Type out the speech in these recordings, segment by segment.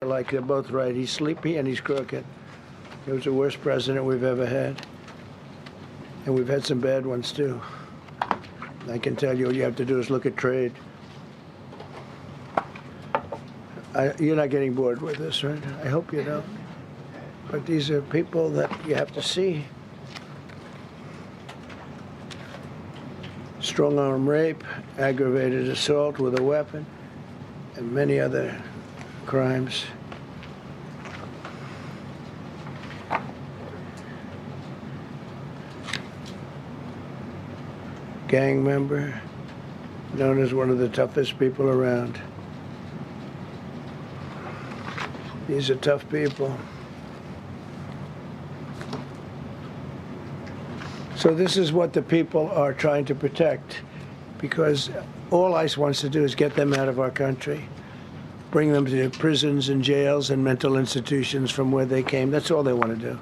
Like they're both right. He's sleepy and he's crooked. He was the worst president we've ever had. And we've had some bad ones, too. I can tell you all you have to do is look at trade. You're not getting bored with this, right? I hope you don't. But these are people that you have to see. Strong-arm rape, aggravated assault with a weapon, and many other crimes. Gang member, known as one of the toughest people around. These are tough people. So this is what the people are trying to protect, because all ICE wants to do is get them out of our country, bring them to prisons and jails and mental institutions from where they came. That's all they want to do.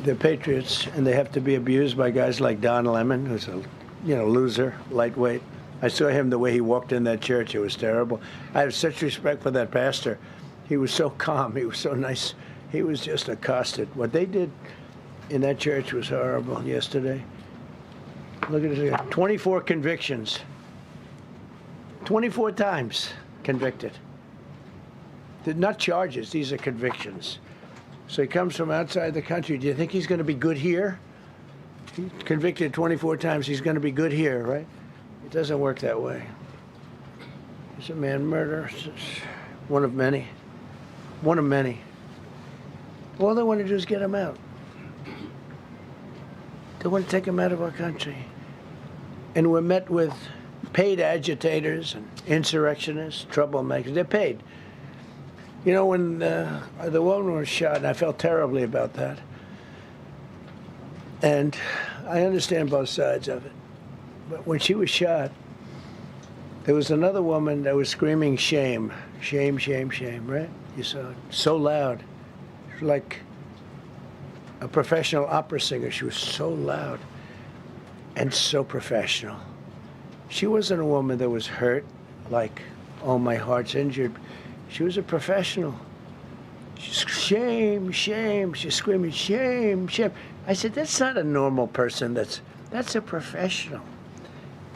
They're patriots, and they have to be abused by guys like Don Lemon, who's a loser, lightweight. I saw him the way he walked in that church. It was terrible. I have such respect for that pastor. He was so calm. He was so nice. He was just accosted. What they did in that church was horrible yesterday. Look at this. 24 convictions. 24 times convicted. They're not charges. These are convictions. So he comes from outside the country. Do you think he's going to be good here? He's convicted 24 times. He's going to be good here, right? It doesn't work that way. He's a man murderer. One of many. One of many. All they want to do is get him out. They want to take him out of our country. And we're met with paid agitators and insurrectionists, troublemakers. They're paid. You know, when the woman was shot, and I felt terribly about that. And I understand both sides of it. But when she was shot, there was another woman that was screaming shame, shame, shame, shame, right? You saw it. So loud. She was like a professional opera singer. She was so loud and so professional. She wasn't a woman that was hurt, like, oh, my heart's injured. She was a professional. She's shame, shame. She's screaming shame, shame. I said, that's not a normal person. That's a professional.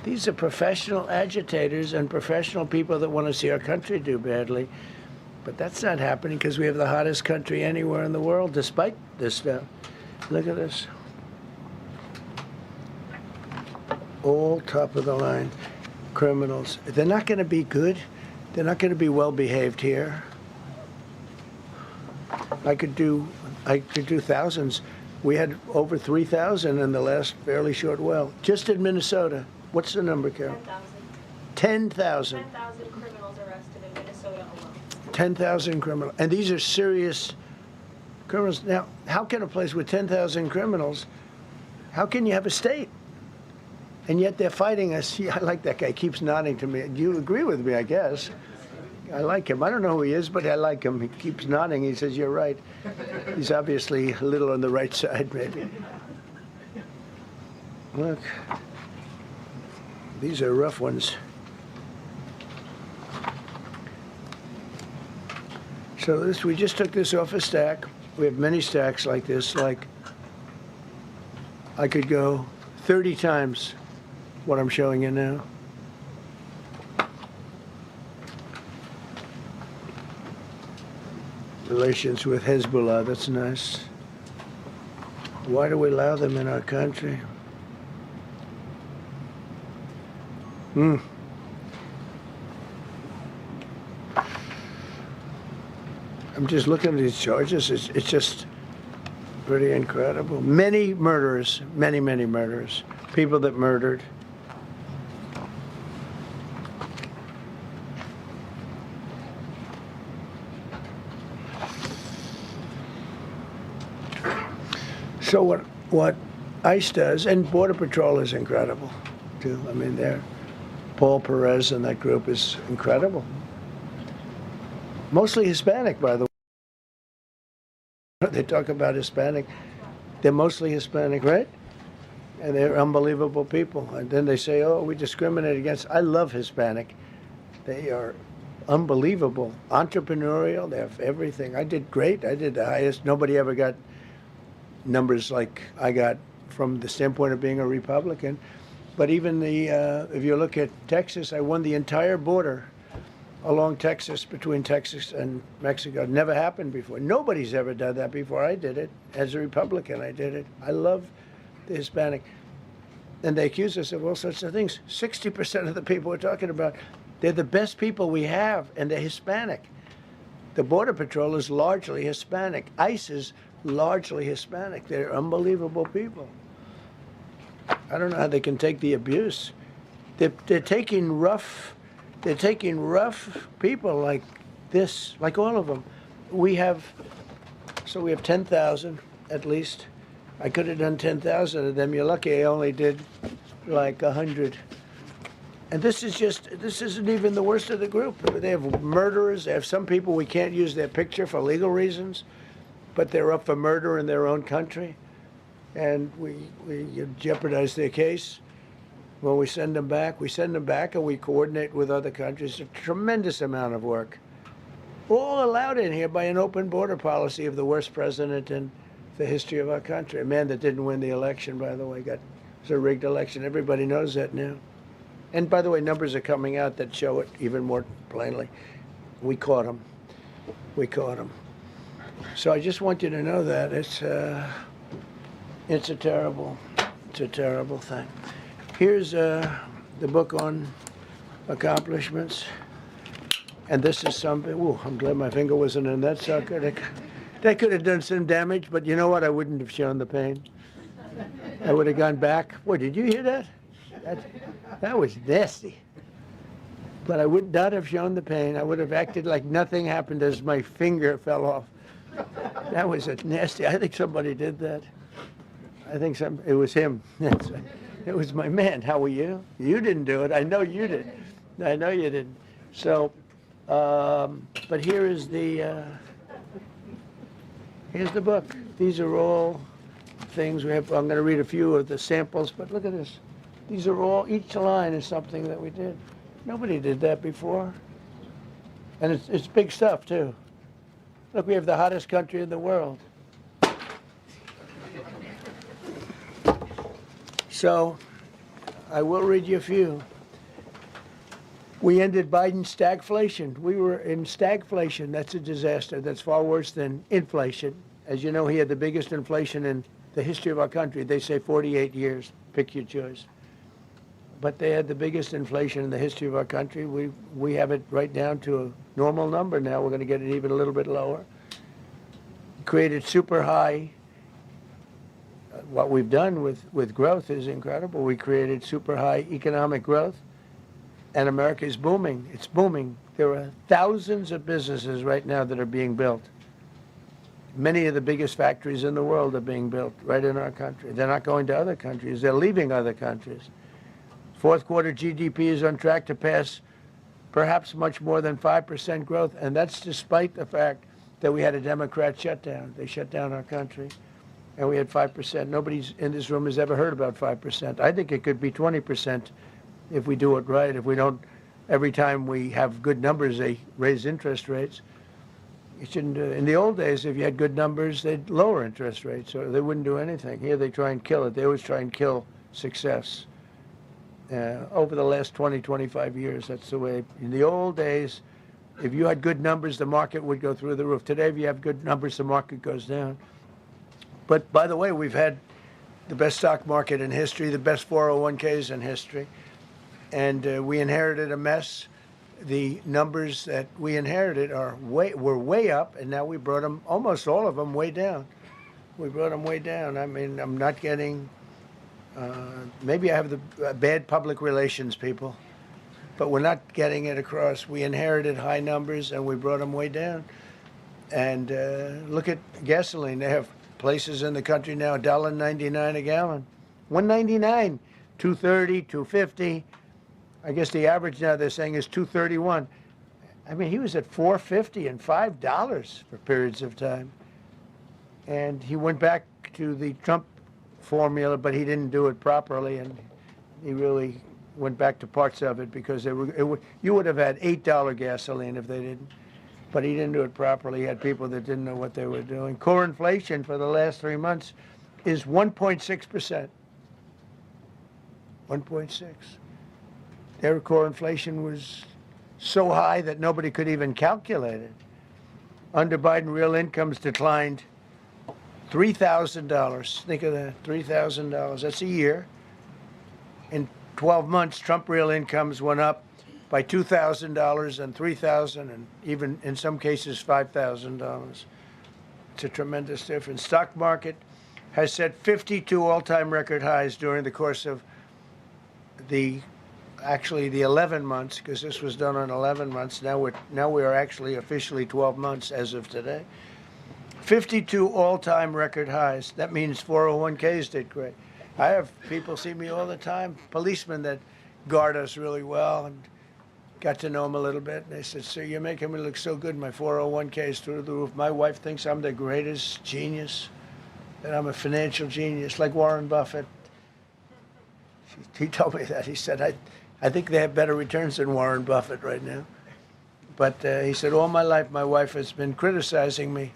These are professional agitators and professional people that want to see our country do badly. But that's not happening because we have the hottest country anywhere in the world, despite this stuff. Look at this. All top of the line criminals. They're not going to be good. They're not going to be well behaved here. I could do thousands. We had over 3,000 in the last fairly short while. Just in Minnesota. What's the number, Carol? 10,000. 10,000 criminals arrested in Minnesota alone. 10,000 criminals. And these are serious criminals. Now, how can a place with 10,000 criminals, how can you have a state? And yet they're fighting us. Yeah, I like that guy. He keeps nodding to me. You agree with me, I guess. I like him. I don't know who he is, but I like him. He keeps nodding. He says, you're right. He's obviously a little on the right side, maybe. Look. These are rough ones. So we just took this off a stack. We have many stacks like this. Like, I could go 30 times what I'm showing you now. Relations with Hezbollah, that's nice. Why do we allow them in our country? I'm just looking at these charges. It's just pretty incredible. Many murderers, many, many murderers. People that murdered. So what ICE does, and Border Patrol is incredible, too. I mean, Paul Perez and that group is incredible. Mostly Hispanic, by the way. They talk about Hispanic. They're mostly Hispanic, right? And they're unbelievable people. And then they say, oh, we discriminate against. I love Hispanic. They are unbelievable. Entrepreneurial, they have everything. I did great. I did the highest. Nobody ever got numbers like I got from the standpoint of being a Republican. But even if you look at Texas, I won the entire border along Texas, between Texas and Mexico. It never happened before. Nobody's ever done that before. I did it. As a Republican, I did it. I love the Hispanic. And they accuse us of all sorts of things. 60% of the people we're talking about, they're the best people we have, and they're Hispanic. The Border Patrol is largely Hispanic. ICE is largely Hispanic. They're unbelievable people. I don't know how they can take the abuse. They're taking rough people like this, like all of them. We have 10,000 at least. I could have done 10,000 of them. You're lucky I only did like 100. And this isn't even the worst of the group. They have murderers. They have some people we can't use their picture for legal reasons, but they're up for murder in their own country. And we jeopardize their case. When we send them back and we coordinate with other countries. A tremendous amount of work. All allowed in here by an open border policy of the worst president in the history of our country. A man that didn't win the election, by the way. It was a rigged election. Everybody knows that now. And by the way, numbers are coming out that show it even more plainly. We caught him. We caught him. So I just want you to know that it's a terrible thing. Here's the book on accomplishments. And this is something, ooh, I'm glad my finger wasn't in that sucker. That could have done some damage, but you know what? I wouldn't have shown the pain. I would have gone back. Boy, did you hear that? That was nasty. But I would not have shown the pain. I would have acted like nothing happened as my finger fell off. That was a nasty, I think somebody did that. I think it was him. It was my man. How were you? You didn't do it. I know you did. I know you didn't. So, but here's the book. These are all things we have. I'm going to read a few of the samples, but look at this. These are all, each line is something that we did. Nobody did that before. And it's big stuff, too. Look, we have the hottest country in the world. So, I will read you a few. We ended Biden's stagflation. We were in stagflation. That's a disaster. That's far worse than inflation. As you know, he had the biggest inflation in the history of our country. They say 48 years. Pick your choice. But they had the biggest inflation in the history of our country. We have it right down to a normal number now. We're going to get it even a little bit lower. Created super high. What we've done with growth is incredible. We created super high economic growth, and America is booming. It's booming. There are thousands of businesses right now that are being built. Many of the biggest factories in the world are being built right in our country. They're not going to other countries. They're leaving other countries. Fourth quarter GDP is on track to pass perhaps much more than 5% growth, and that's despite the fact that we had a Democrat shutdown. They shut down our country, and we had 5%. Nobody in this room has ever heard about 5%. I think it could be 20% if we do it right. If we don't, every time we have good numbers, they raise interest rates. You shouldn't do it. In the old days, if you had good numbers, they'd lower interest rates, or they wouldn't do anything. Here, they try and kill it. They always try and kill success. Over the last 20, 25 years, that's the way. In the old days, if you had good numbers, the market would go through the roof. Today, if you have good numbers, the market goes down. But by the way, we've had the best stock market in history, the best 401ks in history, and we inherited a mess. The numbers that we inherited were way up, and now we brought them, almost all of them, way down. We brought them way down. I mean, I'm not getting, maybe I have the bad public relations people, but we're not getting it across. We inherited high numbers, and we brought them way down. And look at gasoline. They have places in the country now, $1.99 a gallon. $1.99, $2.30, $2.50. I guess the average now they're saying is $2.31. I mean, he was at $4.50 and $5 for periods of time. And he went back to the Trump formula, but he didn't do it properly, and he really went back to parts of it because you would have had $8 gasoline if they didn't. But he didn't do it properly. He had people that didn't know what they were doing. Core inflation for the last 3 months is 1.6%. 1.6. Their core inflation was so high that nobody could even calculate it. Under Biden, real incomes declined $3,000. Think of that, $3,000. That's a year. In 12 months, Trump real incomes went up by $2,000 and $3,000 and even in some cases $5,000. It's a tremendous difference. Stock market has set 52 all-time record highs during the course of the 11 months, because this was done on 11 months. Now we are actually officially 12 months as of today. 52 all-time record highs. That means 401ks did great. I have people see me all the time, policemen that guard us really well, and got to know them a little bit. And they said, "Sir, you're making me look so good. My 401k is through the roof. My wife thinks I'm the greatest genius, that I'm a financial genius, like Warren Buffett." He told me that. He said, I think they have better returns than Warren Buffett right now. But he said, all my life, my wife has been criticizing me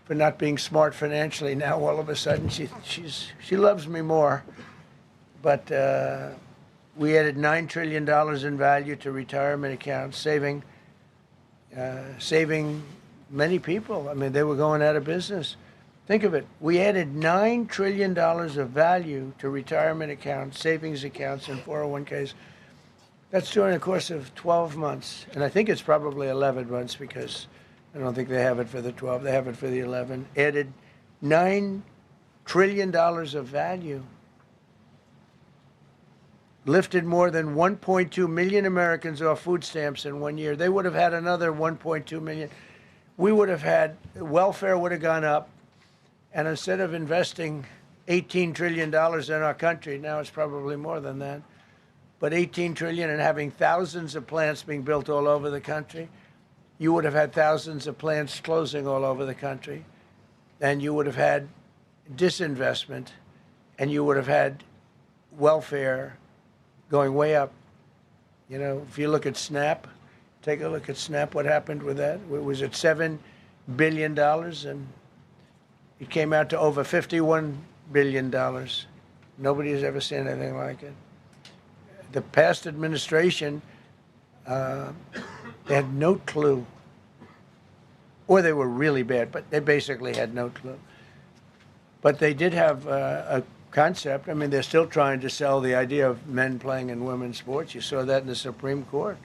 for not being smart financially. Now, all of a sudden, she loves me more. But we added $9 trillion in value to retirement accounts, saving many people. I mean, they were going out of business. Think of it. We added $9 trillion of value to retirement accounts, savings accounts, and 401ks. That's during the course of 12 months. And I think it's probably 11 months because I don't think they have it for the 12. They have it for the 11. Added $9 trillion of value. Lifted more than 1.2 million Americans off food stamps in 1 year. They would have had another 1.2 million. We would have had, welfare would have gone up. And instead of investing $18 trillion in our country, now it's probably more than that, but $18 trillion and having thousands of plants being built all over the country, you would have had thousands of plants closing all over the country, and you would have had disinvestment, and you would have had welfare going way up. You know, if you look at SNAP, take a look at SNAP, what happened with that? It was at $7 billion, and it came out to over $51 billion. Nobody has ever seen anything like it. The past administration, they had no clue. Or they were really bad, but they basically had no clue. But they did have a concept. I mean, they're still trying to sell the idea of men playing in women's sports. You saw that in the Supreme Court.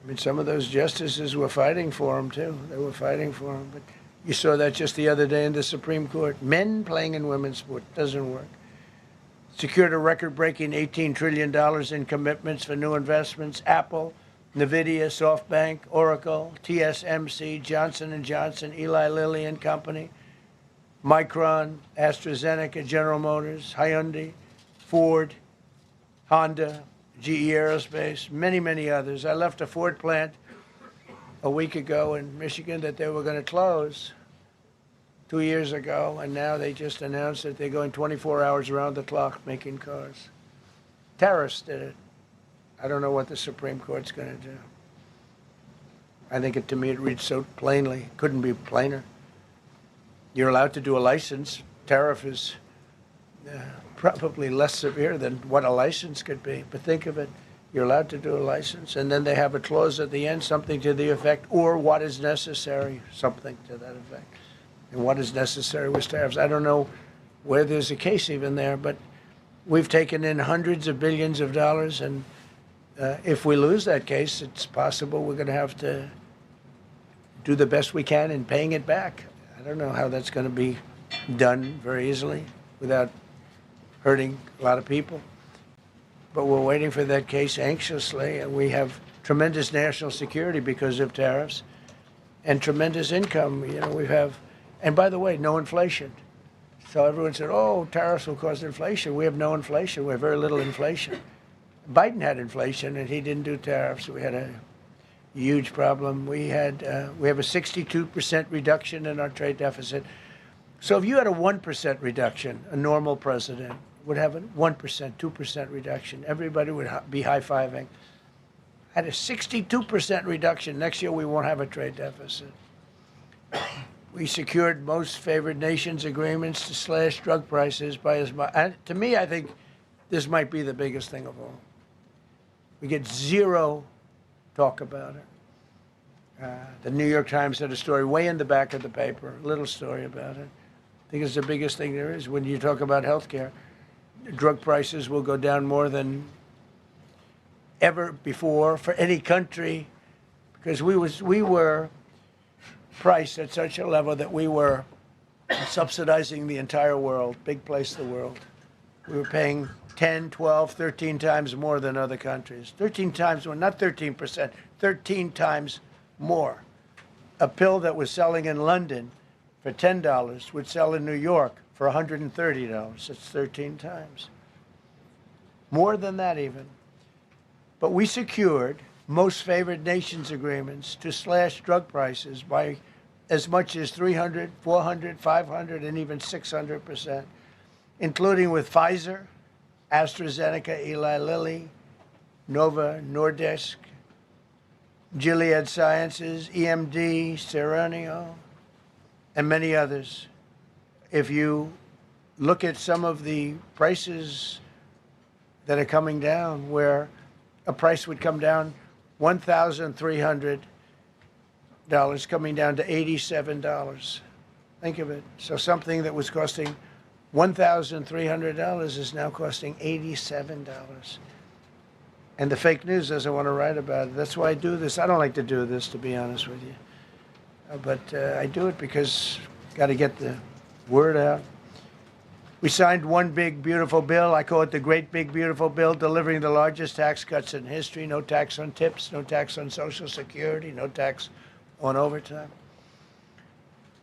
I mean, some of those justices were fighting for them, too. They were fighting for them. But you saw that just the other day in the Supreme Court. Men playing in women's sport doesn't work. Secured a record-breaking $18 trillion in commitments for new investments. Apple, NVIDIA, SoftBank, Oracle, TSMC, Johnson & Johnson, Eli Lilly and Company, Micron, AstraZeneca, General Motors, Hyundai, Ford, Honda, GE Aerospace, many, many others. I left a Ford plant a week ago in Michigan that they were going to close 2 years ago, and now they just announced that they're going 24 hours around the clock making cars. Tariffs did it. I don't know what the Supreme Court's going to do. I think to me it reads so plainly. Couldn't be plainer. You're allowed to do a license. Tariff is probably less severe than what a license could be. But think of it. You're allowed to do a license, and then they have a clause at the end, something to the effect, or what is necessary, something to that effect. And what is necessary with tariffs. I don't know where there's a case even there, but we've taken in hundreds of billions of dollars, and if we lose that case, it's possible we're going to have to do the best we can in paying it back. I don't know how that's going to be done very easily without hurting a lot of people. But we're waiting for that case anxiously, and we have tremendous national security because of tariffs and tremendous income. You know, we have, and by the way, no inflation. So everyone said, oh, tariffs will cause inflation. We have no inflation. We have very little inflation. Biden had inflation, and he didn't do tariffs. We had a huge problem. We have a 62% reduction in our trade deficit. So if you had a 1% reduction, a normal president, would have a 1%, 2% reduction. Everybody would be high-fiving. Had a 62% reduction. Next year, we won't have a trade deficit. We secured most favored nations agreements to slash drug prices by as much. To me, I think this might be the biggest thing of all. We get zero talk about it. The New York Times had a story way in the back of the paper, a little story about it. I think it's the biggest thing there is. When you talk about health care, drug prices will go down more than ever before for any country, because we were priced at such a level that we were subsidizing the entire world, big place of the world. We were paying 10, 12, 13 times more than other countries. 13 times more, not 13%, 13 times more. A pill that was selling in London for $10 would sell in New York for $130. It's 13 times. More than that even. But we secured most favored nations agreements to slash drug prices by as much as 300, 400, 500, and even 600%, including with Pfizer, AstraZeneca, Eli Lilly, Novo Nordisk, Gilead Sciences, EMD, Serenio, and many others. If you look at some of the prices that are coming down, where a price would come down $1,300 coming down to $87. Think of it. So something that was costing $1,300 is now costing $87. And the fake news doesn't want to write about it. That's why I do this. I don't like to do this, to be honest with you. But I do it because got to get the word out. We signed one big, beautiful bill. I call it the Great Big Beautiful Bill, delivering the largest tax cuts in history. No tax on tips, no tax on Social Security, no tax on overtime.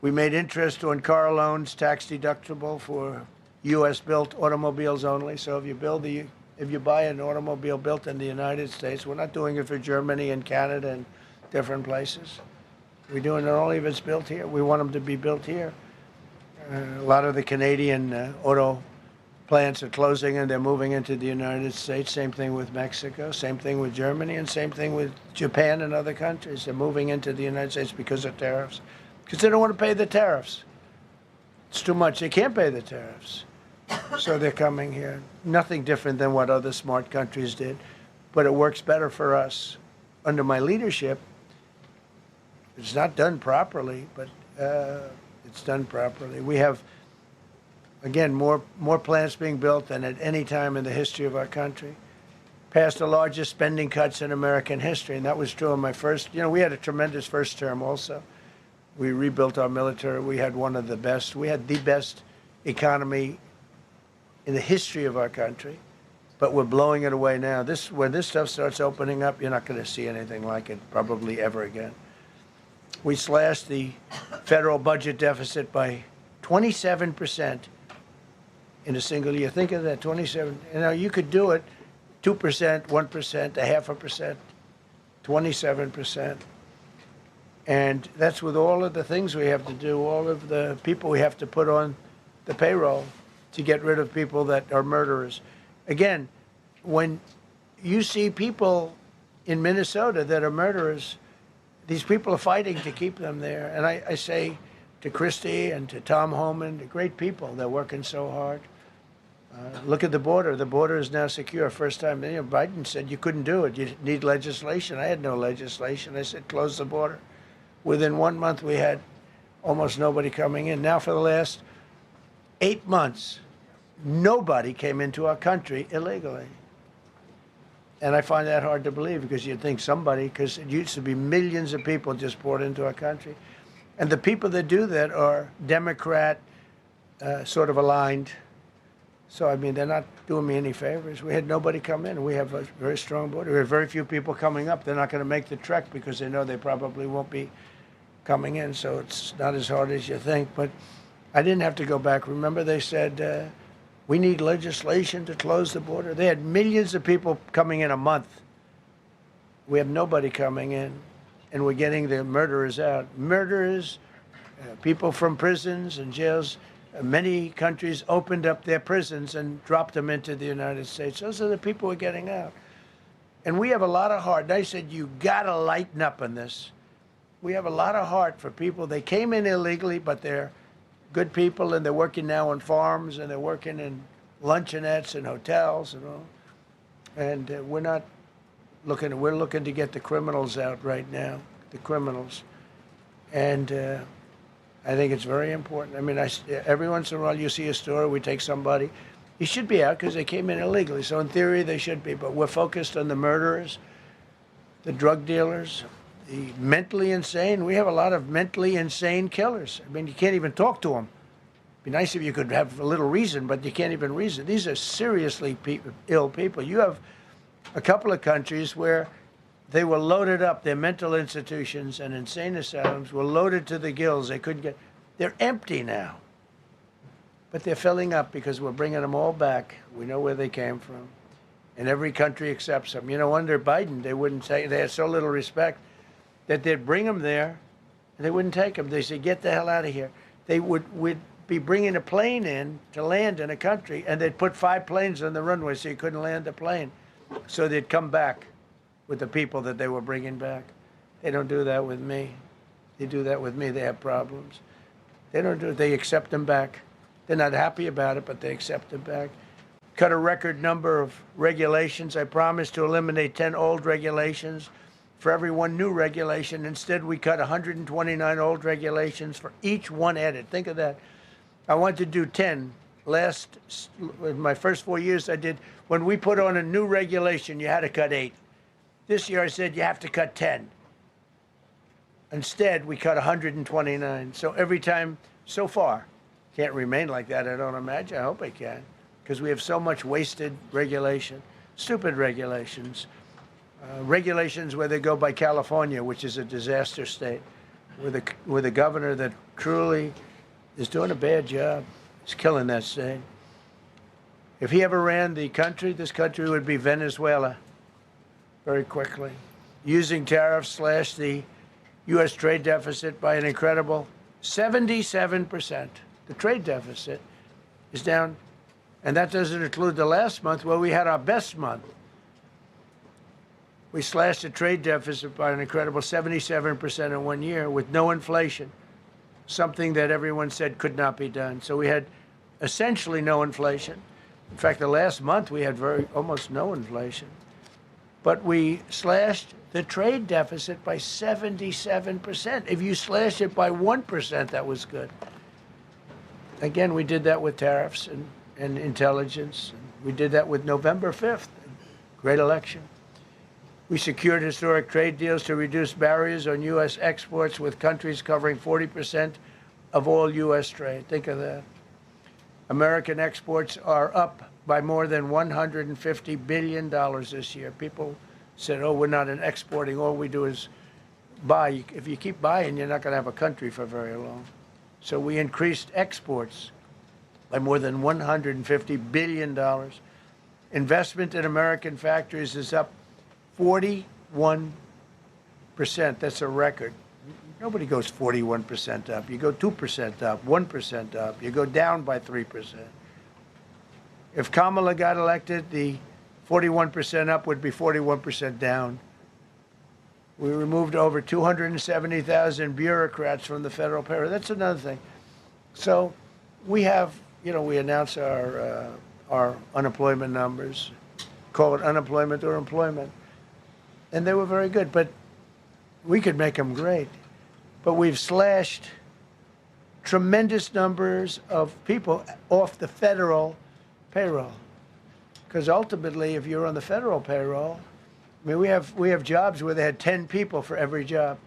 We made interest on car loans tax deductible for U.S.-built automobiles only. So if you buy an automobile built in the United States, we're not doing it for Germany and Canada and different places. We're doing it only if it's built here. We want them to be built here. A lot of the Canadian auto plants are closing and they're moving into the United States. Same thing with Mexico, same thing with Germany, and same thing with Japan and other countries. They're moving into the United States because of tariffs, because they don't want to pay the tariffs. It's too much. They can't pay the tariffs. So they're coming here. Nothing different than what other smart countries did, but it works better for us. Under my leadership, it's not done properly, but it's done properly. We have, again, more plants being built than at any time in the history of our country. Passed the largest spending cuts in American history, and that was true in my first. We had a tremendous first term also. We rebuilt our military. We had one of the best. We had the best economy in the history of our country, but we're blowing it away now. When this stuff starts opening up, you're not going to see anything like it probably ever again. We slashed the federal budget deficit by 27% in a single year. Think of that, 27. You could do it 2%, 1%, 0.5%, 27%. And that's with all of the things we have to do, all of the people we have to put on the payroll to get rid of people that are murderers. Again, when you see people in Minnesota that are murderers, these people are fighting to keep them there. And I say to Christie and to Tom Homan, the great people, they're working so hard. Look at the border. The border is now secure. First time, Biden said you couldn't do it. You need legislation. I had no legislation. I said close the border. Within 1 month, we had almost nobody coming in. Now for the last 8 months, nobody came into our country illegally. And I find that hard to believe, because you'd think somebody, because it used to be millions of people just poured into our country. And the people that do that are Democrat sort of aligned. So, I mean, they're not doing me any favors. We had nobody come in. We have a very strong border. We have very few people coming up. They're not going to make the trek because they know they probably won't be coming in. So it's not as hard as you think. But I didn't have to go back. Remember, they said, we need legislation to close the border. They had millions of people coming in a month. We have nobody coming in, and we're getting the murderers out. Murderers, people from prisons and jails, Many countries opened up their prisons and dropped them into the United States. Those are the people who are getting out. And we have a lot of heart. And I said, you got to lighten up on this. We have a lot of heart for people. They came in illegally, but they're good people, and they're working now on farms, and they're working in luncheonettes and hotels and all. And we're looking to get the criminals out right now, the criminals. And I think it's very important. I mean, every once in a while you see a story, we take somebody. He should be out because they came in illegally. So in theory, they should be. But we're focused on the murderers, the drug dealers, the mentally insane. We have a lot of mentally insane killers. I mean, you can't even talk to them. It'd be nice if you could have a little reason, but you can't even reason. These are seriously ill people. You have a couple of countries where they were loaded up. Their mental institutions and insane asylums were loaded to the gills. They couldn't get. They're empty now. But they're filling up because we're bringing them all back. We know where they came from. And every country accepts them. You know, under Biden, they wouldn't take, they had so little respect that they'd bring them there and they wouldn't take them. They said, get the hell out of here. They would be bringing a plane in to land in a country, and they'd put 5 planes on the runway so you couldn't land the plane. So they'd come back with the people that they were bringing back. They don't do that with me. They do that with me, they have problems. They don't do it, they accept them back. They're not happy about it, but they accept it back. Cut a record number of regulations. I promised to eliminate 10 old regulations for every one new regulation. Instead, we cut 129 old regulations for each one added. Think of that. I wanted to do 10. In my first 4 years, I did. When we put on a new regulation, you had to cut 8. This year, I said you have to cut 10. Instead, we cut 129. So every time, so far, can't remain like that, I don't imagine. I hope I can, because we have so much wasted regulation, stupid regulations. Regulations where they go by California, which is a disaster state, with a governor that truly is doing a bad job. He's killing that state. If he ever ran the country, this country would be Venezuela very quickly. Using tariffs slashed the U.S. trade deficit by an incredible 77%. The trade deficit is down, and that doesn't include the last month where we had our best month. We slashed the trade deficit by an incredible 77% in 1 year with no inflation, something that everyone said could not be done. So we had essentially no inflation. In fact, the last month we had almost no inflation. But we slashed the trade deficit by 77%. If you slash it by 1%, that was good. Again, we did that with tariffs and intelligence. We did that with November 5th, great election. We secured historic trade deals to reduce barriers on U.S. exports with countries covering 40% of all U.S. trade. Think of that. American exports are up by more than $150 billion this year. People said, oh, we're not exporting. All we do is buy. If you keep buying, you're not going to have a country for very long. So we increased exports by more than $150 billion. Investment in American factories is up 41%. That's a record. Nobody goes 41% up. You go 2% up, 1% up. You go down by 3%. If Kamala got elected, the 41% up would be 41% down. We removed over 270,000 bureaucrats from the federal payroll. That's another thing. So we have, we announce our unemployment numbers, call it unemployment or employment. And they were very good, but we could make them great. But we've slashed tremendous numbers of people off the federal payroll. Because ultimately, if you're on the federal payroll, I mean, we have jobs where they had 10 people for every job.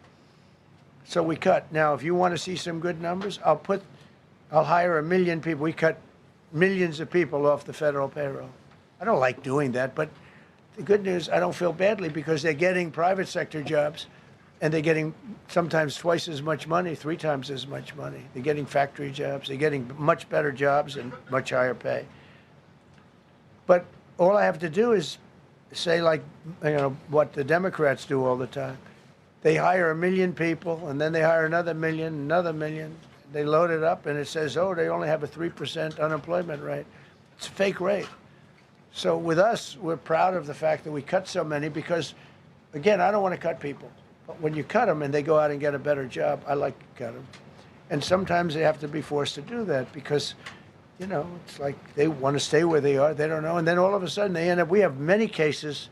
So we cut. Now, if you want to see some good numbers, I'll hire 1 million people. We cut millions of people off the federal payroll. I don't like doing that, but the good news, I don't feel badly because they're getting private sector jobs and they're getting sometimes twice as much money, 3 times as much money. They're getting factory jobs. They're getting much better jobs and much higher pay. But all I have to do is say, like, what the Democrats do all the time. They hire 1 million people, and then they hire another million, They load it up, and it says, oh, they only have a 3% unemployment rate. It's a fake rate. So with us, we're proud of the fact that we cut so many because, again, I don't want to cut people. But when you cut them and they go out and get a better job, I like to cut them. And sometimes they have to be forced to do that because, you know, it's like they want to stay where they are. They don't know. And then all of a sudden they end up, we have many cases,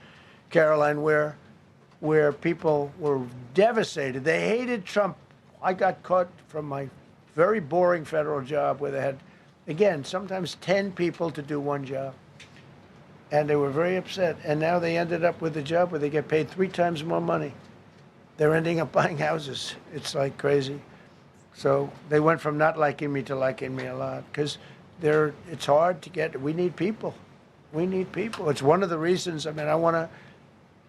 Caroline, where people were devastated. They hated Trump. I got caught from my very boring federal job where they had, again, sometimes 10 people to do one job. And they were very upset. And now they ended up with a job where they get paid 3 times more money. They're ending up buying houses. It's like crazy. So they went from not liking me to liking me a lot because it's hard to get. We need people. We need people. It's one of the reasons. I mean, I want to,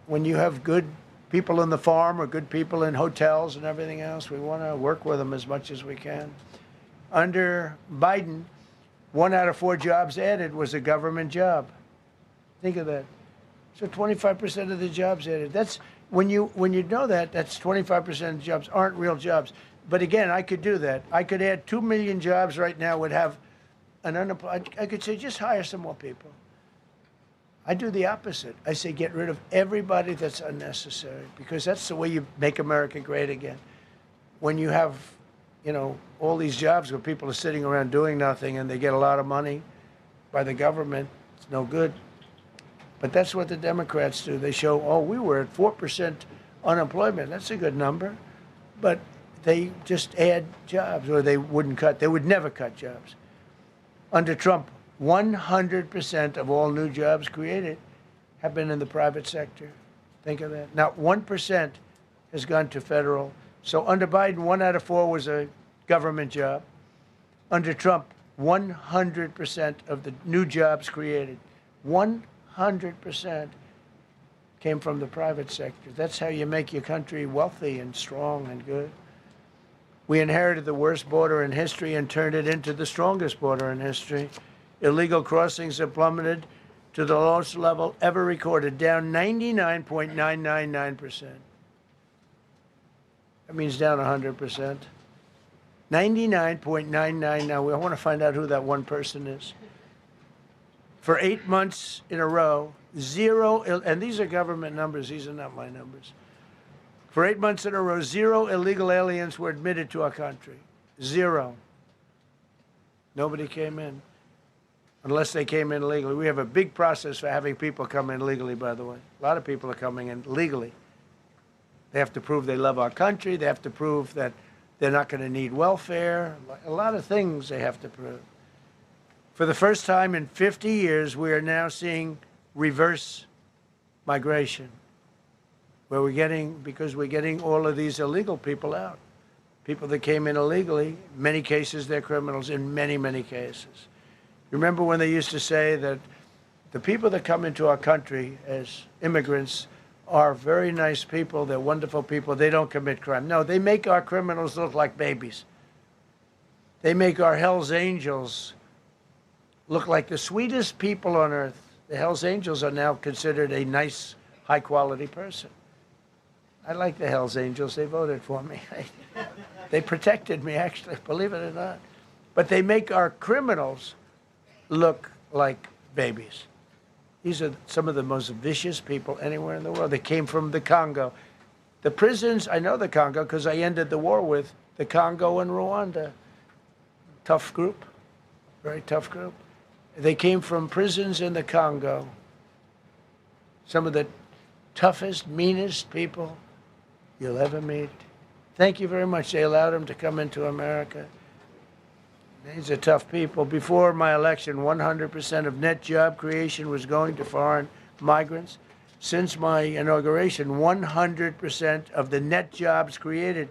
when you have good people in the farm or good people in hotels and everything else, we want to work with them as much as we can. Under Biden, 1 out of 4 jobs added was a government job. Think of that. So 25% of the jobs added. That's when you know that, that's 25% of jobs aren't real jobs. But again, I could do that. I could add 2 million jobs right now, would have an unemployed. I could say, just hire some more people. I do the opposite. I say, get rid of everybody that's unnecessary, because that's the way you make America great again. When you have, you know, all these jobs where people are sitting around doing nothing and they get a lot of money by the government, it's no good. But that's what the Democrats do. They show, oh, we were at 4% unemployment. That's a good number. But they just add jobs, or they wouldn't cut. They would never cut jobs. Under Trump, 100% of all new jobs created have been in the private sector. Think of that. Not 1% has gone to federal. So under Biden, 1 out of 4 was a government job. Under Trump, 100% of the new jobs created, 100% came from the private sector. That's how you make your country wealthy and strong and good. We inherited the worst border in history and turned it into the strongest border in history. Illegal crossings have plummeted to the lowest level ever recorded, down 99.999%. That means down 100%. 99.999. I want to find out who that one person is. For 8 months in a row, 0, and these are government numbers, these are not my numbers. For 8 months in a row, 0 illegal aliens were admitted to our country. 0. Nobody came in, unless they came in legally. We have a big process for having people come in legally, by the way. A lot of people are coming in legally. They have to prove they love our country. They have to prove that they're not going to need welfare. A lot of things they have to prove. For the first time in 50 years, we are now seeing reverse migration, where because we're getting all of these illegal people out. People that came in illegally, in many cases, they're criminals in many, many cases. Remember when they used to say that the people that come into our country as immigrants are very nice people, they're wonderful people, they don't commit crime. No, they make our criminals look like babies. They make our Hells Angels look like the sweetest people on earth. The Hells Angels are now considered a nice, high-quality person. I like the Hells Angels. They voted for me. They protected me, actually, believe it or not. But they make our criminals look like babies. These are some of the most vicious people anywhere in the world. They came from the Congo. The prisons, I know the Congo because I ended the war with the Congo and Rwanda. Tough group, very tough group. They came from prisons in the Congo. Some of the toughest, meanest people you'll ever meet. Thank you very much. They allowed them to come into America. These are tough people. Before my election, 100% of net job creation was going to foreign migrants. Since my inauguration, 100% of the net jobs created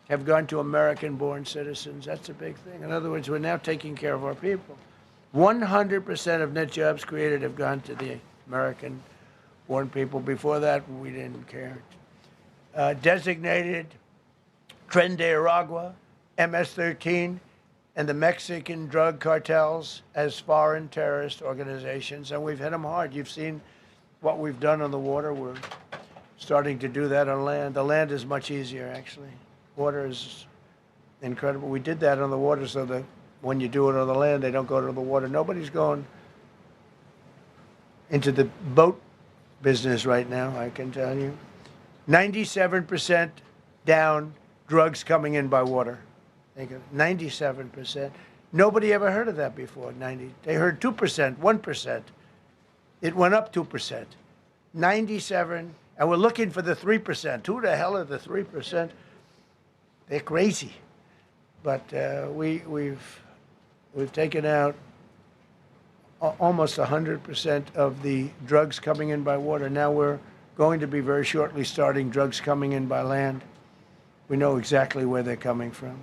have gone to American-born citizens. That's a big thing. In other words, we're now taking care of our people. 100% of net jobs created have gone to the American-born people. Before that, we didn't care. Designated Tren de Aragua, MS-13, and the Mexican drug cartels as foreign terrorist organizations, and we've hit them hard. You've seen what we've done on the water. We're starting to do that on land. The land is much easier, actually. Water is, incredible. We did that on the water so that when you do it on the land, they don't go to the water. Nobody's going into the boat business right now, I can tell you. 97% down drugs coming in by water. Think of it, 97%. Nobody ever heard of that before. They heard 2%, 1%. It went up 2%. 97, and we're looking for the 3%. Who the hell are the 3%? They're crazy. But we've taken out almost 100% of the drugs coming in by water. Now we're going to be very shortly starting drugs coming in by land. We know exactly where they're coming from.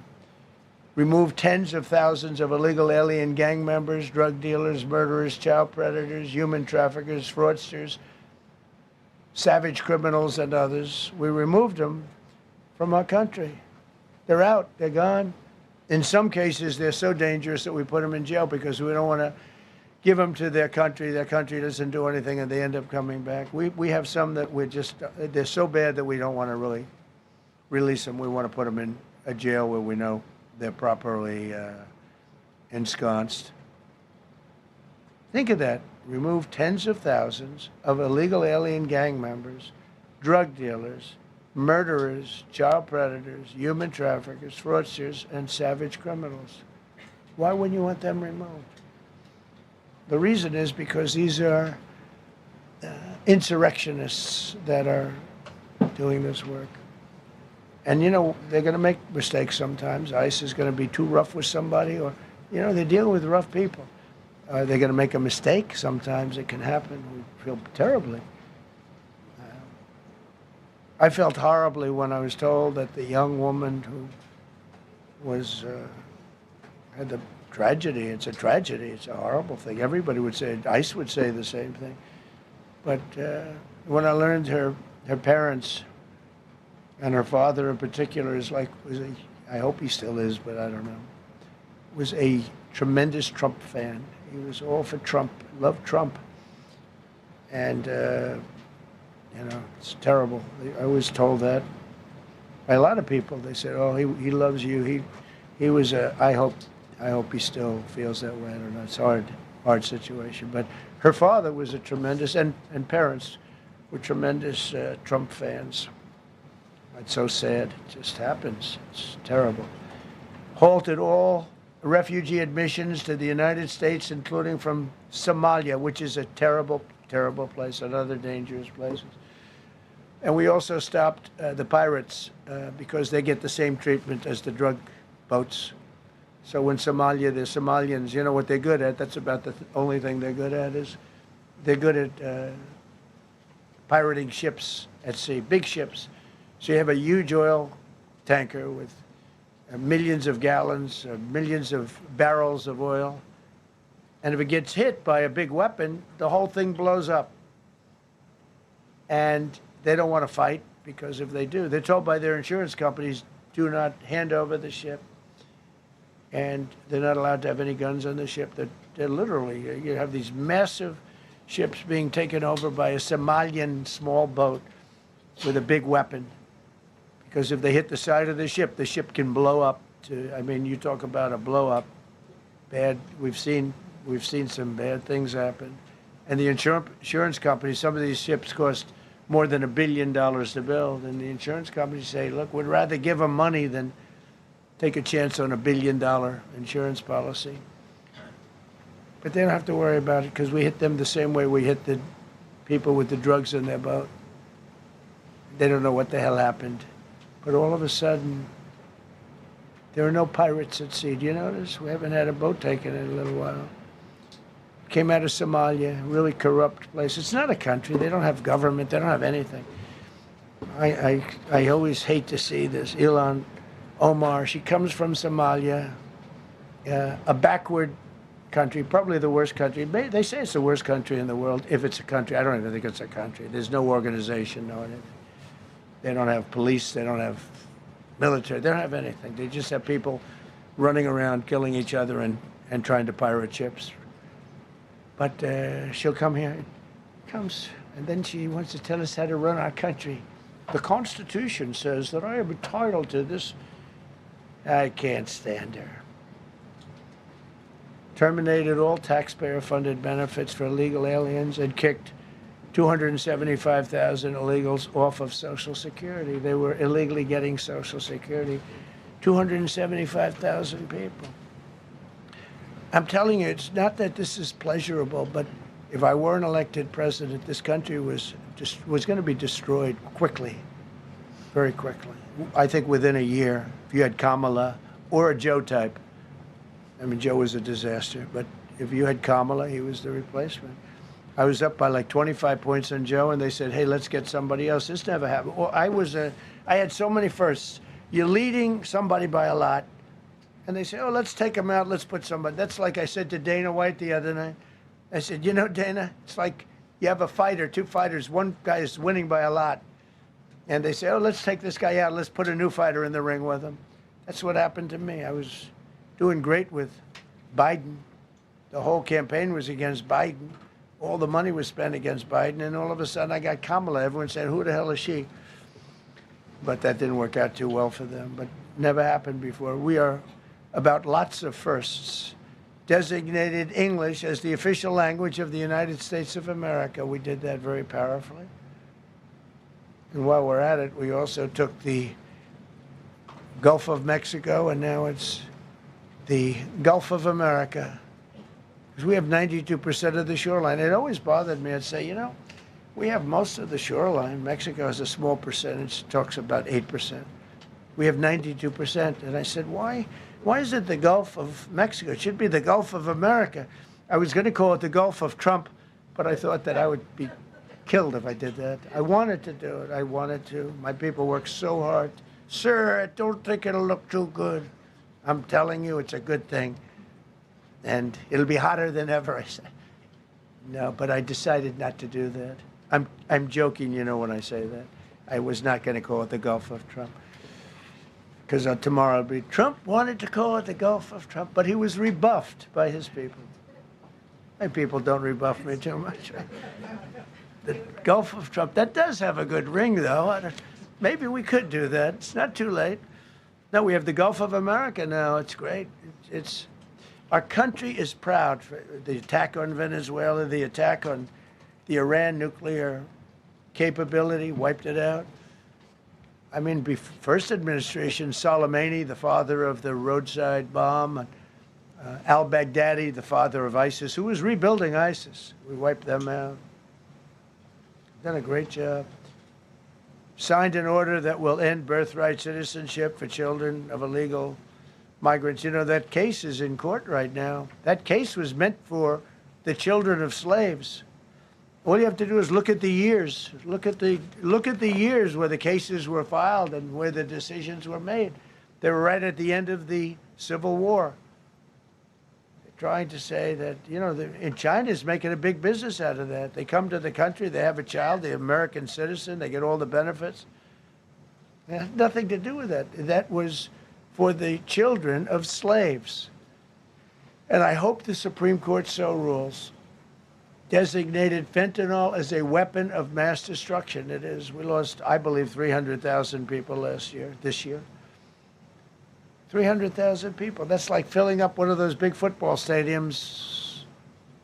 Removed tens of thousands of illegal alien gang members, drug dealers, murderers, child predators, human traffickers, fraudsters, savage criminals, and others. We removed them from our country. They're out. They're gone. In some cases, they're so dangerous that we put them in jail because we don't want to give them to their country. Their country doesn't do anything, and they end up coming back. We have some that they're so bad that we don't want to really release them. We want to put them in a jail where we know they're properly ensconced. Think of that. Remove tens of thousands of illegal alien gang members, drug dealers, murderers, child predators, human traffickers, fraudsters, and savage criminals. Why wouldn't you want them removed? The reason is because these are insurrectionists that are doing this work. And, you know, they're going to make mistakes sometimes. ICE is going to be too rough with somebody, or, you know, they're dealing with rough people. They're going to make a mistake. Sometimes it can happen. We feel terribly. I felt horribly when I was told that the young woman who was had the tragedy. It's a tragedy. It's a horrible thing. Everybody would say, ICE would say the same thing. But when I learned her parents and her father in particular I hope he still is, but I don't know, was a tremendous Trump fan. He was all for Trump, loved Trump. And, you know, it's terrible. I was told that by a lot of people. They said, oh, he loves you. He was I hope he still feels that way. I don't know. It's a hard situation. But her father was a tremendous, and parents were tremendous Trump fans. It's so sad. It just happens. It's terrible. Halted all refugee admissions to the United States, including from Somalia, which is a terrible, terrible place, and other dangerous places. And we also stopped the pirates because they get the same treatment as the drug boats. So in Somalia, the Somalians, you know what they're good at? That's about the only thing they're good at is they're good at pirating ships at sea, big ships. So you have a huge oil tanker with millions of gallons, millions of barrels of oil. And if it gets hit by a big weapon, the whole thing blows up. And they don't want to fight, because if they do, they're told by their insurance companies, do not hand over the ship. And they're not allowed to have any guns on the ship. They're literally, you have these massive ships being taken over by a Somalian small boat with a big weapon. Because if they hit the side of the ship can blow up to, I mean, you talk about a blow up. Bad, we've seen some bad things happen. And the insurance companies, some of these ships cost more than $1 billion to build. And the insurance companies say, look, we'd rather give them money than take a chance on $1 billion insurance policy. But they don't have to worry about it, because we hit them the same way we hit the people with the drugs in their boat. They don't know what the hell happened. But all of a sudden, there are no pirates at sea. Do you notice? We haven't had a boat taken in a little while. Came out of Somalia, really corrupt place. It's not a country. They don't have government. They don't have anything. I always hate to see this. Ilhan Omar, she comes from Somalia, a backward country, probably the worst country. They say it's the worst country in the world, if it's a country. I don't even think it's a country. There's no organization, no anything. They don't have police. They don't have military. They don't have anything. They just have people running around killing each other and trying to pirate ships. But she'll come here, comes, and then she wants to tell us how to run our country. The Constitution says that I am entitled to this I can't stand her. Terminated all taxpayer-funded benefits for illegal aliens and kicked 275,000 illegals off of Social Security. They were illegally getting Social Security. 275,000 people. I'm telling you, it's not that this is pleasurable, but if I were an elected president, this country was going to be destroyed quickly, very quickly. I think within a year, if you had Kamala or a Joe type. I mean, Joe was a disaster, but if you had Kamala, he was the replacement. I was up by like 25 points on Joe, and they said, hey, let's get somebody else. This never happened. Well, I had so many firsts. You're leading somebody by a lot, and they say, oh, let's take him out, let's put somebody. That's like I said to Dana White the other night. I said, you know, Dana, it's like you have a fighter, two fighters, one guy is winning by a lot. And they say, oh, let's take this guy out, let's put a new fighter in the ring with him. That's what happened to me. I was doing great with Biden. The whole campaign was against Biden. All the money was spent against Biden, and all of a sudden I got Kamala. Everyone said, who the hell is she? But that didn't work out too well for them, but never happened before. We are about lots of firsts. Designated English as the official language of the United States of America. We did that very powerfully. And while we're at it, we also took the Gulf of Mexico, and now it's the Gulf of America. Because we have 92% of the shoreline. It always bothered me. I'd say, you know, we have most of the shoreline. Mexico has a small percentage, talks about 8%. We have 92%. And I said, why is it the Gulf of Mexico? It should be the Gulf of America. I was going to call it the Gulf of Trump, but I thought that I would be killed if I did that. I wanted to do it. I wanted to. My people worked so hard. Sir, I don't think it'll look too good. I'm telling you, it's a good thing. And it'll be hotter than ever, I said. No, but I decided not to do that. I'm joking, you know, when I say that. I was not going to call it the Gulf of Trump. Because tomorrow it'll be, Trump wanted to call it the Gulf of Trump, but he was rebuffed by his people. My people don't rebuff me too much. The Gulf of Trump, that does have a good ring, though. Maybe we could do that. It's not too late. No, we have the Gulf of America now. It's great. Our country is proud for the attack on Venezuela, the attack on the Iran nuclear capability, wiped it out. I mean, first administration, Soleimani, the father of the roadside bomb, al-Baghdadi, the father of ISIS, who was rebuilding ISIS. We wiped them out. Done a great job. Signed an order that will end birthright citizenship for children of illegal migrants. You know, that case is in court right now. That case was meant for the children of slaves. All you have to do is look at the years. Look at the years where the cases were filed and where the decisions were made. They were right at the end of the Civil War. They're trying to say that, you know, in China's making a big business out of that. They come to the country, they have a child, they're American citizen, they get all the benefits. It had nothing to do with that. That was for the children of slaves. And I hope the Supreme Court so rules. Designated fentanyl as a weapon of mass destruction. It is. We lost, I believe, 300,000 people this year. 300,000 people. That's like filling up one of those big football stadiums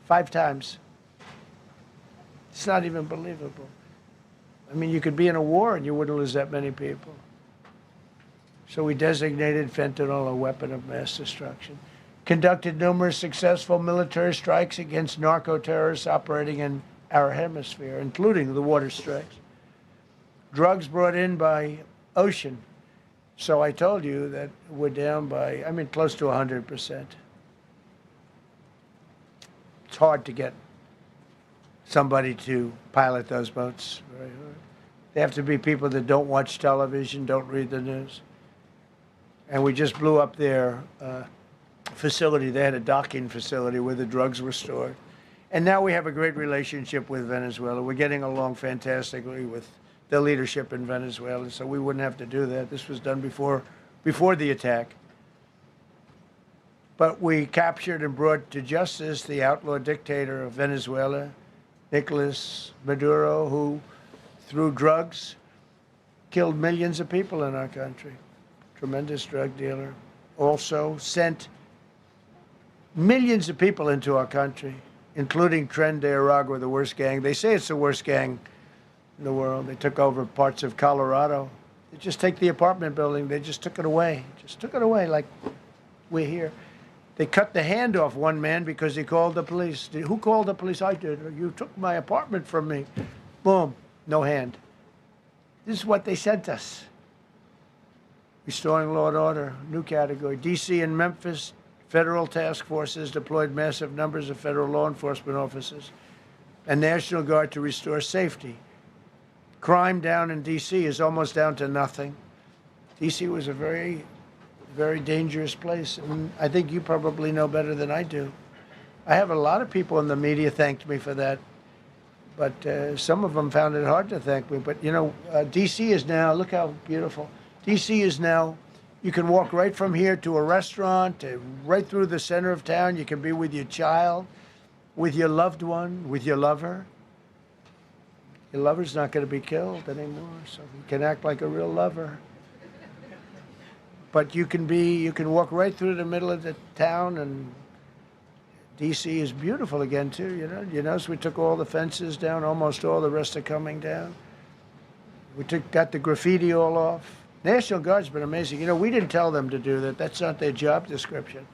5 times. It's not even believable. I mean, you could be in a war and you wouldn't lose that many people. So we designated fentanyl a weapon of mass destruction. Conducted numerous successful military strikes against narco-terrorists operating in our hemisphere, including the water strikes. Drugs brought in by ocean. So I told you that we're down by, I mean, close to 100%. It's hard to get somebody to pilot those boats. Very hard. They have to be people that don't watch television, don't read the news. And we just blew up their facility. They had a docking facility where the drugs were stored. And now we have a great relationship with Venezuela. We're getting along fantastically with the leadership in Venezuela, so we wouldn't have to do that. This was done before the attack. But we captured and brought to justice the outlaw dictator of Venezuela, Nicolas Maduro, who, through drugs, killed millions of people in our country. Tremendous drug dealer. also sent millions of people into our country, including Tren de Aragua, the worst gang. They say it's the worst gang in the world. They took over parts of Colorado. They just take the apartment building. They just took it away. Just took it away like we're here. They cut the hand off one man because he called the police. Who called the police? I did. You took my apartment from me. Boom, no hand. This is what they sent us. Restoring law and order, new category. D.C. and Memphis, federal task forces deployed massive numbers of federal law enforcement officers and National Guard to restore safety. Crime down in D.C. is almost down to nothing. D.C. was a very, very dangerous place, and I think you probably know better than I do. I have a lot of people in the media thanked me for that, but some of them found it hard to thank me. But, you know, D.C. is now, look how beautiful. D.C. is now, you can walk right from here to a restaurant, right through the center of town. You can be with your child, with your loved one, with your lover. Your lover's not going to be killed anymore, so you can act like a real lover. But you can walk right through the middle of the town, and D.C. is beautiful again, too, you know. You notice we took all the fences down, almost all, the rest are coming down. We got the graffiti all off. National Guard's been amazing. You know, we didn't tell them to do that. That's not their job description.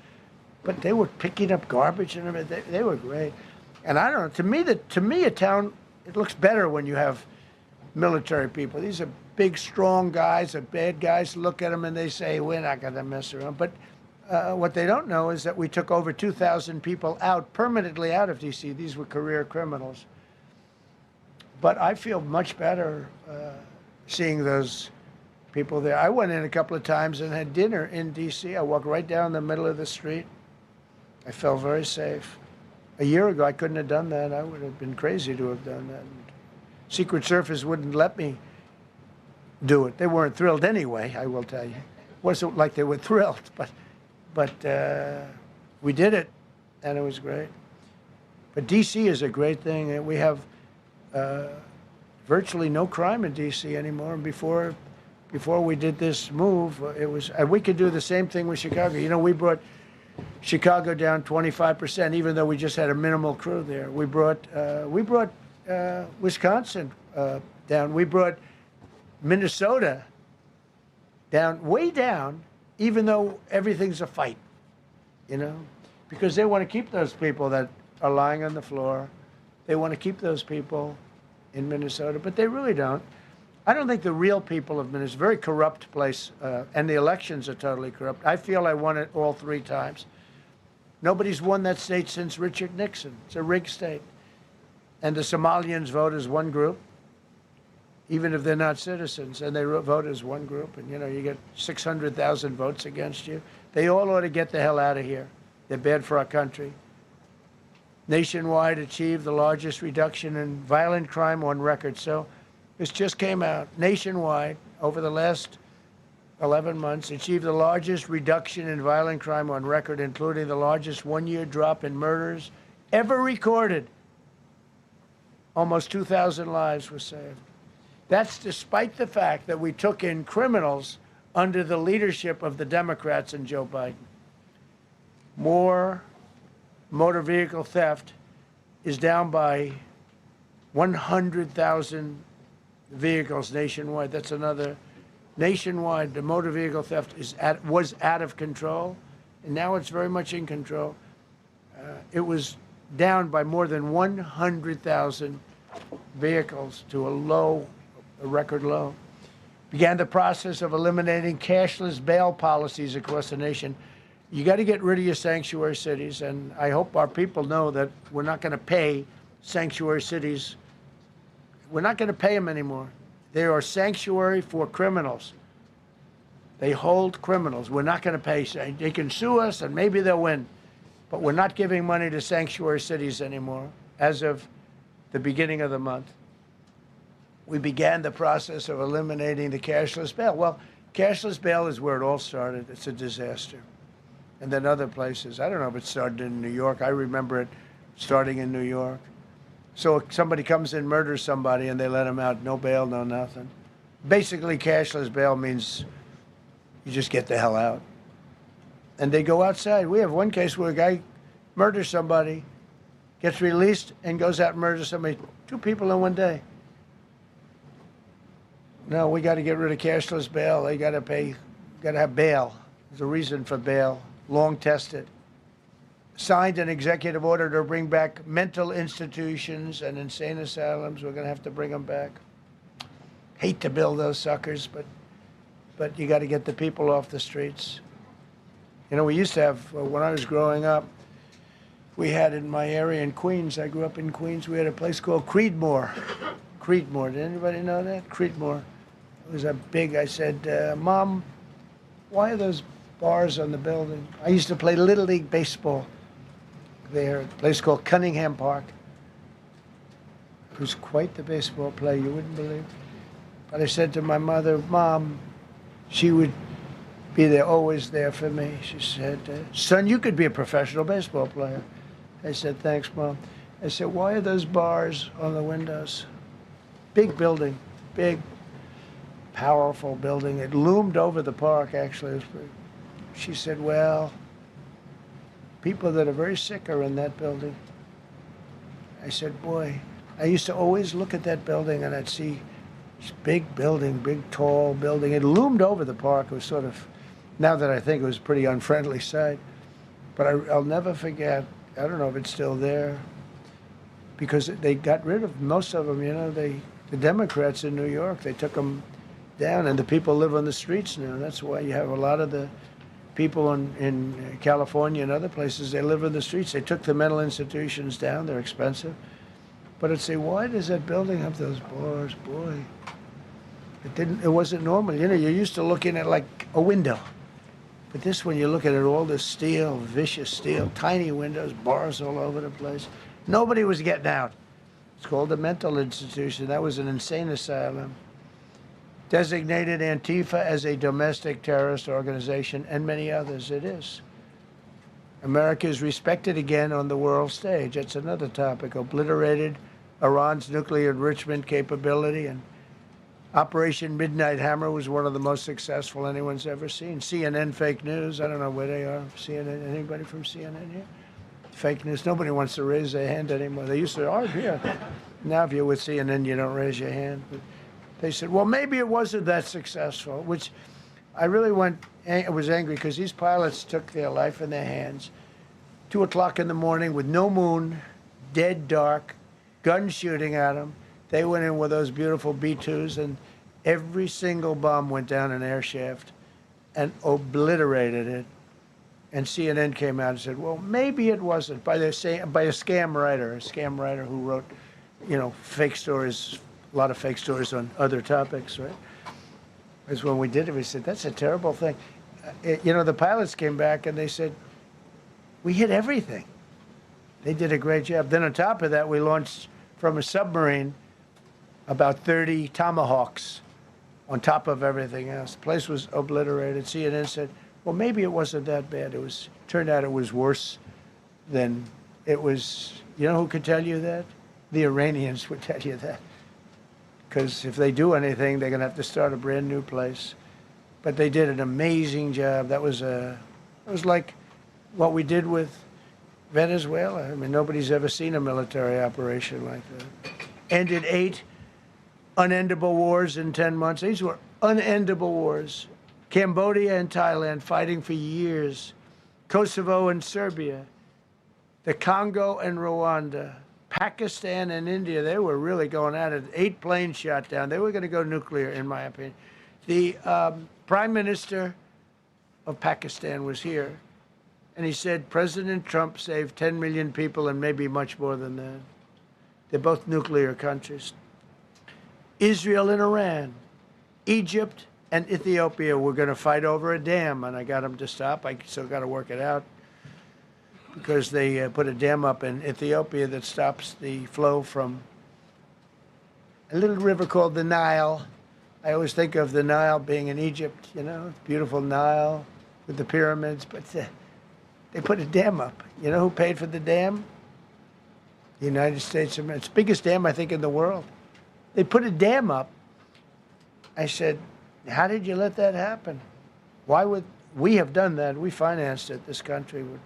But they were picking up garbage and everything. They were great. And I don't know, to me, a town, it looks better when you have military people. These are big, strong guys, are bad guys. Look at them and they say, we're not going to mess around. But what they don't know is that we took over 2,000 people out, permanently out of D.C. These were career criminals. But I feel much better seeing those people there. I went in a couple of times and had dinner in D.C. I walked right down the middle of the street. I felt very safe. A year ago, I couldn't have done that. I would have been crazy to have done that. Secret Service wouldn't let me do it. They weren't thrilled anyway, I will tell you. It wasn't like they were thrilled, but we did it, and it was great. But D.C. is a great thing. We have virtually no crime in D.C. anymore. And before we did this move, we could do the same thing with Chicago. You know, we brought Chicago down 25%, even though we just had a minimal crew there. We brought Wisconsin down. We brought Minnesota down, way down, even though everything's a fight, you know, because they want to keep those people that are lying on the floor. They want to keep those people in Minnesota, but they really don't. I don't think the real people of Minnesota, it's a very corrupt place, and the elections are totally corrupt. I feel I won it all 3 times. Nobody's won that state since Richard Nixon. It's a rigged state. And the Somalians vote as one group, even if they're not citizens, and they vote as one group, and, you know, you get 600,000 votes against you. They all ought to get the hell out of here. They're bad for our country. Nationwide achieved the largest reduction in violent crime on record. So this just came out. Nationwide, over the last 11 months, achieved the largest reduction in violent crime on record, including the largest one-year drop in murders ever recorded. Almost 2,000 lives were saved. That's despite the fact that we took in criminals under the leadership of the Democrats and Joe Biden. More motor vehicle theft is down by 100,000 vehicles nationwide. That's another. Nationwide, the motor vehicle theft was out of control, and now it's very much in control. It was down by more than 100,000 vehicles to a record low. Began the process of eliminating cashless bail policies across the nation. You got to get rid of your sanctuary cities, and I hope our people know that we're not going to pay sanctuary cities. We're not going to pay them anymore. They are sanctuary for criminals. They hold criminals. We're not going to pay. They can sue us, and maybe they'll win. But we're not giving money to sanctuary cities anymore as of the beginning of the month. We began the process of eliminating the cashless bail. Well, cashless bail is where it all started. It's a disaster. And then other places. I don't know if it started in New York. I remember it starting in New York. So if somebody comes in, murders somebody, and they let them out, no bail, no nothing. Basically, cashless bail means you just get the hell out. and they go outside. We have one case where a guy murders somebody, gets released, and goes out and murders somebody. 2 people in one day. No, we got to get rid of cashless bail. They got to pay, got to have bail. There's a reason for bail, long tested. Signed an executive order to bring back mental institutions and insane asylums. We're going to have to bring them back. Hate to build those suckers, but you got to get the people off the streets. You know, we used to have, when I was growing up, we had in my area in Queens, I grew up in Queens, we had a place called Creedmoor. Creedmoor, did anybody know that? Creedmoor. It was a big, I said, Mom, why are those bars on the building? I used to play Little League baseball there, a place called Cunningham Park. Who's quite the baseball player, you wouldn't believe. But I said to my mother, Mom, she would be there, always there for me. She said, son, you could be a professional baseball player. I said, thanks, Mom. I said, why are those bars on the windows? Big building, big, powerful building. It loomed over the park, actually. She said, well, people that are very sick are in that building. I said, boy, I used to always look at that building and I'd see this big building, big, tall building. It loomed over the park. It was sort of, now that I think, it was a pretty unfriendly sight. But I'll never forget, I don't know if it's still there, because they got rid of most of them, you know, the Democrats in New York, they took them down, and the people live on the streets now. That's why you have a lot of the people in California and other places, they live in the streets. They took the mental institutions down. They're expensive. But I'd say, why does that building have those bars? Boy, it wasn't normal. You know, you're used to looking at like a window. But this one, you look at it, all this steel, vicious steel, tiny windows, bars all over the place. Nobody was getting out. It's called a mental institution. That was an insane asylum. Designated Antifa as a domestic terrorist organization, and many others. It is. America is respected again on the world stage. That's another topic. Obliterated Iran's nuclear enrichment capability, and Operation Midnight Hammer was one of the most successful anyone's ever seen. CNN fake news. I don't know where they are. CNN. Anybody from CNN here? Fake news. Nobody wants to raise their hand anymore. They used to, oh, here. Now if you're with CNN, you don't raise your hand. But they said, well, maybe it wasn't that successful, which I really was angry because these pilots took their life in their hands. 2 o'clock in the morning with no moon, dead dark, guns shooting at them. They went in with those beautiful B-2s, and every single bomb went down an air shaft and obliterated it. And CNN came out and said, well, maybe it wasn't, by a scam writer who wrote, you know, fake stories, a lot of fake stories on other topics, right? Because when we did it, we said, that's a terrible thing. You know, the pilots came back and they said, we hit everything. They did a great job. Then on top of that, we launched from a submarine about 30 Tomahawks on top of everything else. The place was obliterated. CNN said, well, maybe it wasn't that bad. Turned out it was worse than it was. You know who could tell you that? The Iranians would tell you that. Because if they do anything, they're going to have to start a brand new place. But they did an amazing job. That was like what we did with Venezuela. I mean, nobody's ever seen a military operation like that. Ended 8 unendable wars in 10 months. These were unendable wars. Cambodia and Thailand fighting for years. Kosovo and Serbia. The Congo and Rwanda. Pakistan and India, they were really going at it. 8 planes shot down. They were going to go nuclear, in my opinion. The Prime Minister of Pakistan was here, and he said President Trump saved 10 million people and maybe much more than that. They're both nuclear countries. Israel and Iran. Egypt and Ethiopia were going to fight over a dam, and I got them to stop. I still got to work it out, because they put a dam up in Ethiopia that stops the flow from a little river called the Nile. I always think of the Nile being in Egypt, you know, beautiful Nile with the pyramids, but they put a dam up. You know who paid for the dam? The United States of America. It's the biggest dam, I think, in the world. They put a dam up. I said, how did you let that happen? Why would we have done that. We financed it. This country would,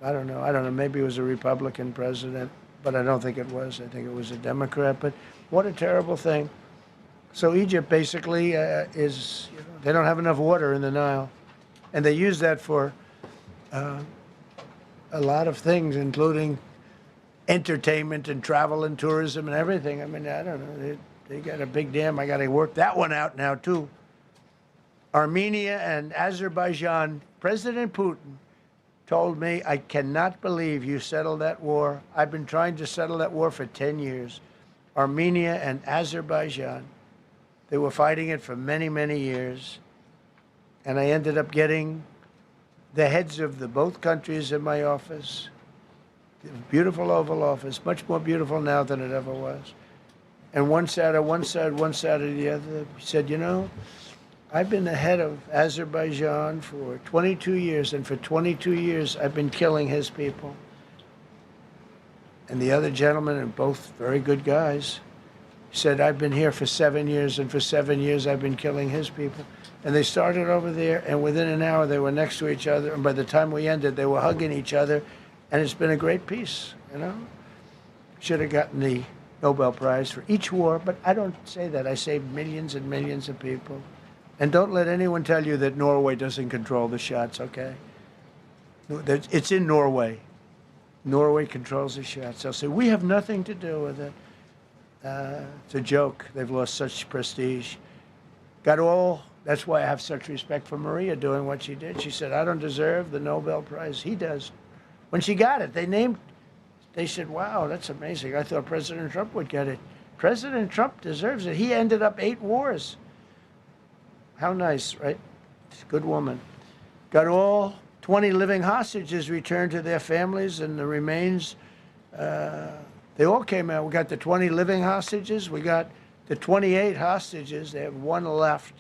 I don't know, maybe it was a Republican president, but I don't think it was. I think it was a Democrat. But what a terrible thing. So Egypt basically is, they don't have enough water in the Nile. And they use that for a lot of things, including entertainment and travel and tourism and everything. I mean, I don't know. They got a big dam. I got to work that one out now, too. Armenia and Azerbaijan, President Putin told me, I cannot believe you settled that war. I've been trying to settle that war for 10 years. Armenia and Azerbaijan, they were fighting it for many, many years. And I ended up getting the heads of both countries in my office. Beautiful Oval Office, much more beautiful now than it ever was. And one sat at one side of the other. He said, you know, I've been the head of Azerbaijan for 22 years, and for 22 years I've been killing his people. And the other gentleman, and both very good guys, said, I've been here for 7 years, and for 7 years I've been killing his people. And they started over there, and within an hour they were next to each other, and by the time we ended, they were hugging each other, and it's been a great peace, you know? Should have gotten the Nobel Prize for each war, but I don't say that. I saved millions and millions of people. And don't let anyone tell you that Norway doesn't control the shots, okay? It's in Norway. Norway controls the shots. They'll say, we have nothing to do with it. It's a joke. They've lost such prestige. That's why I have such respect for Maria doing what she did. She said, I don't deserve the Nobel Prize. He does. When she got it, they said, wow, that's amazing. I thought President Trump would get it. President Trump deserves it. He ended up 8 wars. How nice, right? Good woman. Got all 20 living hostages returned to their families, and the remains, they all came out. We got the 20 living hostages. We got the 28 hostages. They have 1 left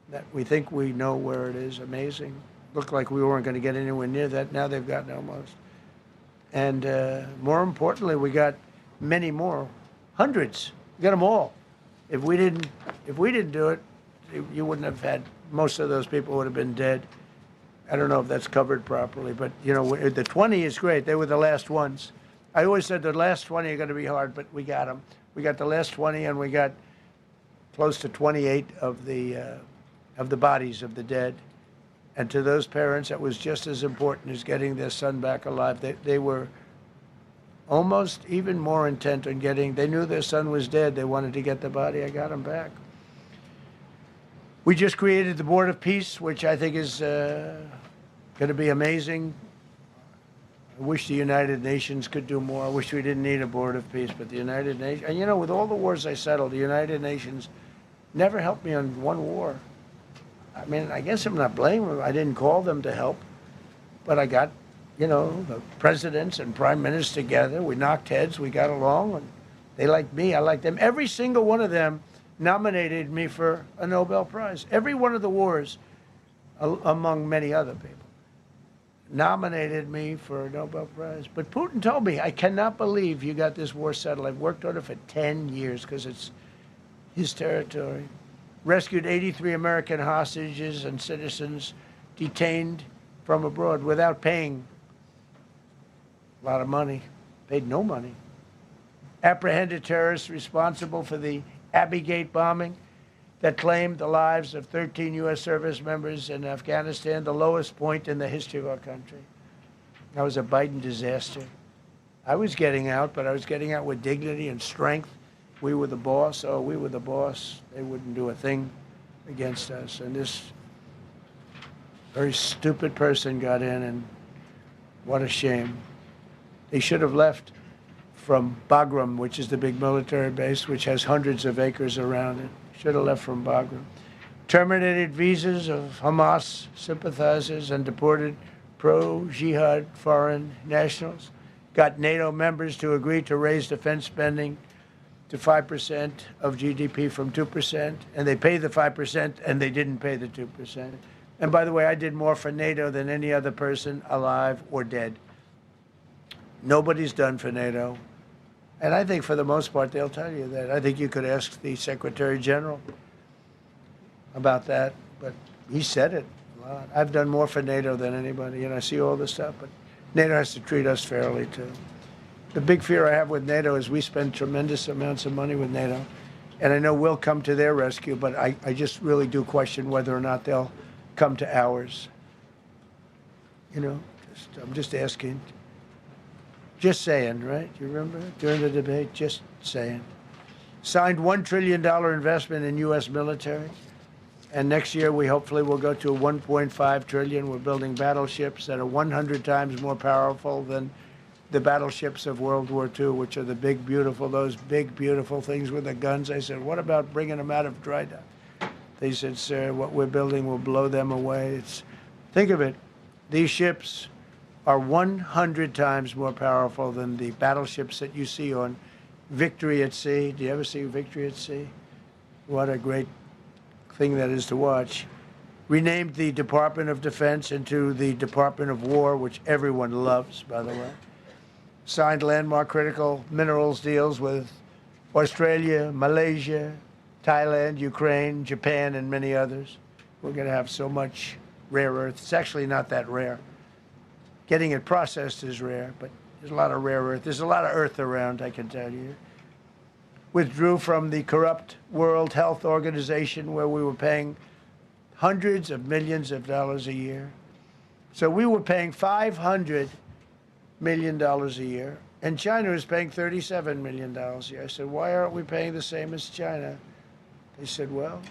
that we think we know where it is. Amazing. Looked like we weren't going to get anywhere near that. Now they've gotten almost. And more importantly, we got many more, hundreds. We got them all. If we didn't do it, you wouldn't have had, most of those people would have been dead. I don't know if that's covered properly, but you know, the 20 is great. They were the last ones. I always said the last 20 are going to be hard, but we got them. We got the last 20, and we got close to 28 of the bodies of the dead. And to those parents, that was just as important as getting their son back alive. They were almost even more intent on they knew their son was dead. They wanted to get the body. I got him back. We just created the Board of Peace, which I think is going to be amazing. I wish the United Nations could do more. I wish we didn't need a Board of Peace, but the United Nations, and you know, with all the wars I settled, the United Nations never helped me on one war. I mean, I guess I'm not blaming them. I didn't call them to help, but I got, you know, the presidents and prime ministers together. We knocked heads. We got along, and they liked me. I liked them. Every single one of them nominated me for a Nobel Prize. Every one of the wars, among many other people, nominated me for a Nobel Prize. But Putin told me, I cannot believe you got this war settled. I've worked on it for 10 years because it's his territory. Rescued 83 American hostages and citizens detained from abroad without paying a lot of money. Paid no money. Apprehended terrorists responsible for the Abbey Gate bombing that claimed the lives of 13 U.S. service members in Afghanistan, the lowest point in the history of our country. That was a Biden disaster. I was getting out, but I was getting out with dignity and strength. We were the boss. Oh, we were the boss. They wouldn't do a thing against us. And this very stupid person got in, and what a shame. They should have left from Bagram, which is the big military base, which has hundreds of acres around it. Should have left from Bagram. Terminated visas of Hamas sympathizers and deported pro-jihad foreign nationals. Got NATO members to agree to raise defense spending to 5% of GDP from 2%, and they paid the 5%, and they didn't pay the 2%. And by the way, I did more for NATO than any other person alive or dead. Nobody's done for NATO. And I think for the most part, they'll tell you that. I think you could ask the Secretary General about that, but he said it lot. I've done more for NATO than anybody, and I see all this stuff, but NATO has to treat us fairly, too. The big fear I have with NATO is we spend tremendous amounts of money with NATO, and I know we'll come to their rescue, but I just really do question whether or not they'll come to ours. You know, I'm just asking. Just saying, right? You remember during the debate? Just saying. Signed $1 trillion investment in U.S. military. And next year, we hopefully will go to $1.5 trillion. We're building battleships that are 100 times more powerful than the battleships of World War II, which are the big, beautiful, those big, beautiful things with the guns. I said, what about bringing them out of dry dock? They said, sir, what we're building will blow them away. Think of it. These ships are 100 times more powerful than the battleships that you see on Victory at Sea. Do you ever see Victory at Sea? What a great thing that is to watch. Renamed the Department of Defense into the Department of War, which everyone loves, by the way. Signed landmark critical minerals deals with Australia, Malaysia, Thailand, Ukraine, Japan, and many others. We're going to have so much rare earth. It's actually not that rare. Getting it processed is rare, but there's a lot of rare earth. There's a lot of earth around, I can tell you. Withdrew from the corrupt World Health Organization where we were paying hundreds of millions of dollars a year. So we were paying $500 million a year, and China was paying $37 million a year. I said, why aren't we paying the same as China? They said, well,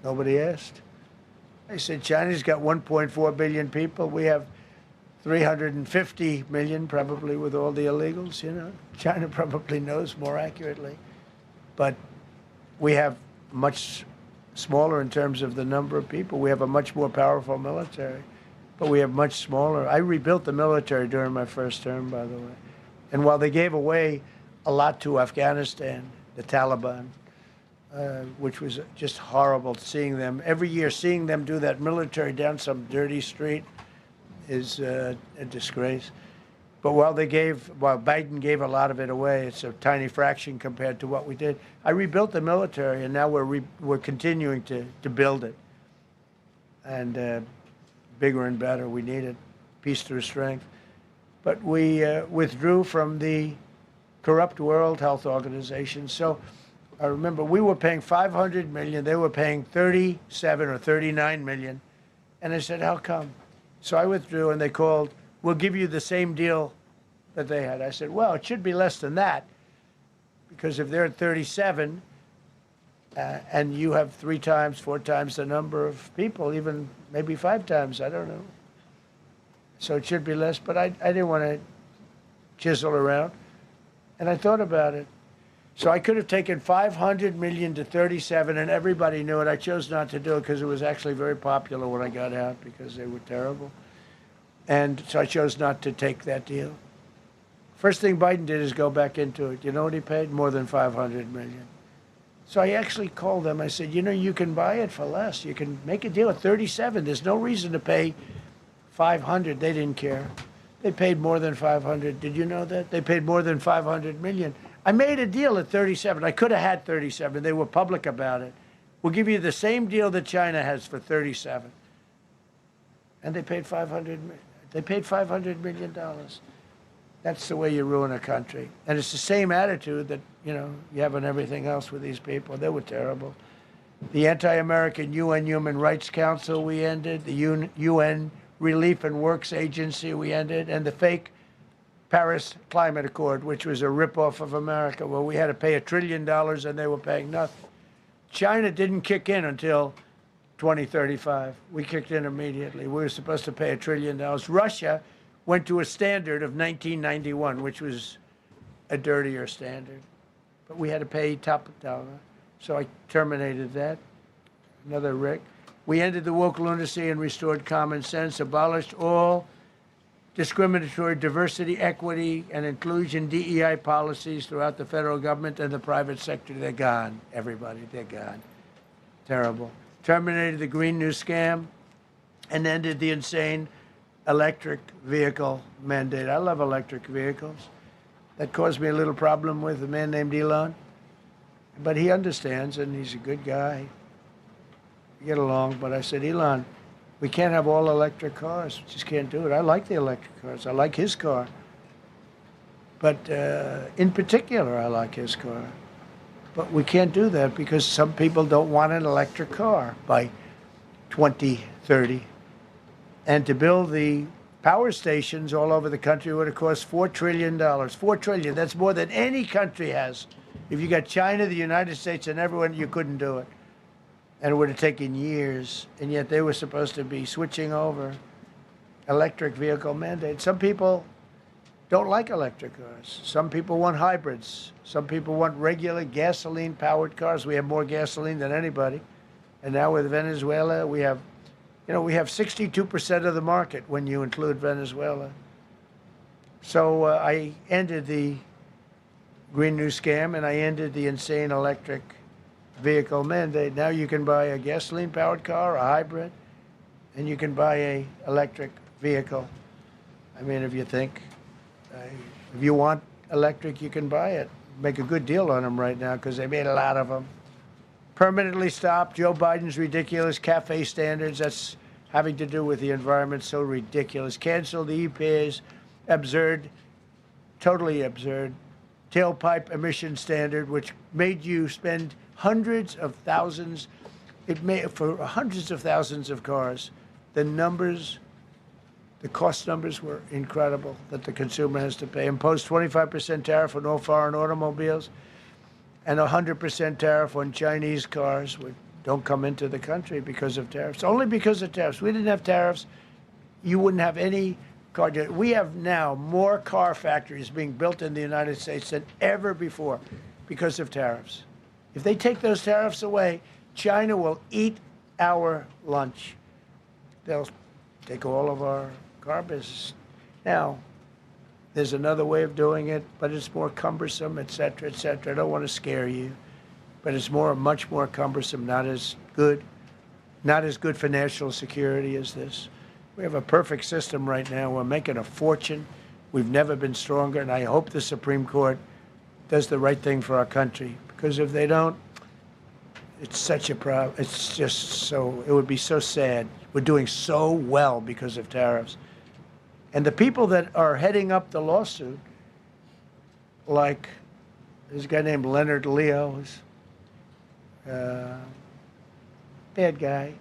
nobody asked. I said, China's got 1.4 billion people. We have 350 million, probably with all the illegals, you know. China probably knows more accurately. But we have much smaller in terms of the number of people. We have a much more powerful military, but we have much smaller. I rebuilt the military during my first term, by the way. And while they gave away a lot to Afghanistan, the Taliban, which was just horrible seeing them. Every year, seeing them do that military down some dirty street is a disgrace. But while Biden gave a lot of it away, it's a tiny fraction compared to what we did. I rebuilt the military, and now we're continuing to build it. And bigger and better, we need it, peace through strength. But we withdrew from the corrupt World Health Organization. So I remember we were paying $500 million. They were paying 37 or 39 million. And I said, how come? So I withdrew, and they called, we'll give you the same deal that they had. I said, well, it should be less than that, because if they're at 37 and you have 3 times, 4 times the number of people, even maybe 5 times, I don't know. So it should be less, but I didn't want to chisel around. And I thought about it. So I could have taken 500 million to 37, and everybody knew it. I chose not to do it because it was actually very popular when I got out, because they were terrible. And so I chose not to take that deal. First thing Biden did is go back into it. You know what he paid? More than 500 million. So I actually called them. I said, you know, you can buy it for less. You can make a deal at 37. There's no reason to pay 500. They didn't care. They paid more than 500. Did you know that? They paid more than 500 million. I made a deal at 37. I could have had 37. They were public about it. We'll give you the same deal that China has for 37. And they paid $500 million. That's the way you ruin a country. And it's the same attitude that, you know, you have on everything else with these people. They were terrible. The anti-American UN Human Rights Council we ended, the UN Relief and Works Agency we ended, and the fake Paris Climate Accord, which was a ripoff of America, where we had to pay $1 trillion and they were paying nothing. China didn't kick in until 2035. We kicked in immediately. We were supposed to pay $1 trillion. Russia went to a standard of 1991, which was a dirtier standard. But we had to pay top dollar. So I terminated that. Another Rick. We ended the woke lunacy and restored common sense, abolished all discriminatory diversity, equity, and inclusion DEI policies throughout the federal government and the private sector. They're gone, everybody. They're gone. Terrible. Terminated the Green New Scam and ended the insane electric vehicle mandate. I love electric vehicles. That caused me a little problem with a man named Elon. But he understands, and he's a good guy. We get along. But I said, Elon, We can't have all electric cars. We just can't do it. I like the electric cars. I like his car. But in particular, I like his car. But we can't do that because some people don't want an electric car by 2030. And to build the power stations all over the country would have cost $4 trillion. $4 trillion. That's more than any country has. If you got China, the United States, and everyone, you couldn't do it. And it would have taken years. And yet they were supposed to be switching over electric vehicle mandate. Some people don't like electric cars. Some people want hybrids. Some people want regular gasoline-powered cars. We have more gasoline than anybody. And now with Venezuela, we have 62% of the market when you include Venezuela. So I ended the Green New Scam, and I ended the insane electric vehicle mandate. Now you can buy a gasoline-powered car, a hybrid, and you can buy a electric vehicle. I mean, if you think, if you want electric, you can buy it. Make a good deal on them right now because they made a lot of them. Permanently stopped Joe Biden's ridiculous CAFE standards. That's having to do with the environment, so ridiculous. Canceled the EPA's absurd, totally absurd, tailpipe emission standard, which made you spend hundreds of thousands. It made for hundreds of thousands of cars. The numbers, the cost numbers were incredible that the consumer has to pay. Imposed 25% tariff on all foreign automobiles and 100% tariff on Chinese cars, which don't come into the country because of tariffs. Only because of tariffs. We didn't have tariffs, you wouldn't have any car. We have now more car factories being built in the United States than ever before because of tariffs. If they take those tariffs away, China will eat our lunch. They'll take all of our car business. Now, there's another way of doing it, but it's more cumbersome, et cetera, et cetera. I don't want to scare you, but it's much more cumbersome, not as good for national security as this. We have a perfect system right now. We're making a fortune. We've never been stronger, and I hope the Supreme Court does the right thing for our country, because if they don't, it's such a problem. It's just so, it would be so sad. We're doing so well because of tariffs. And the people that are heading up the lawsuit, like this guy named Leonard Leo, who's bad guy,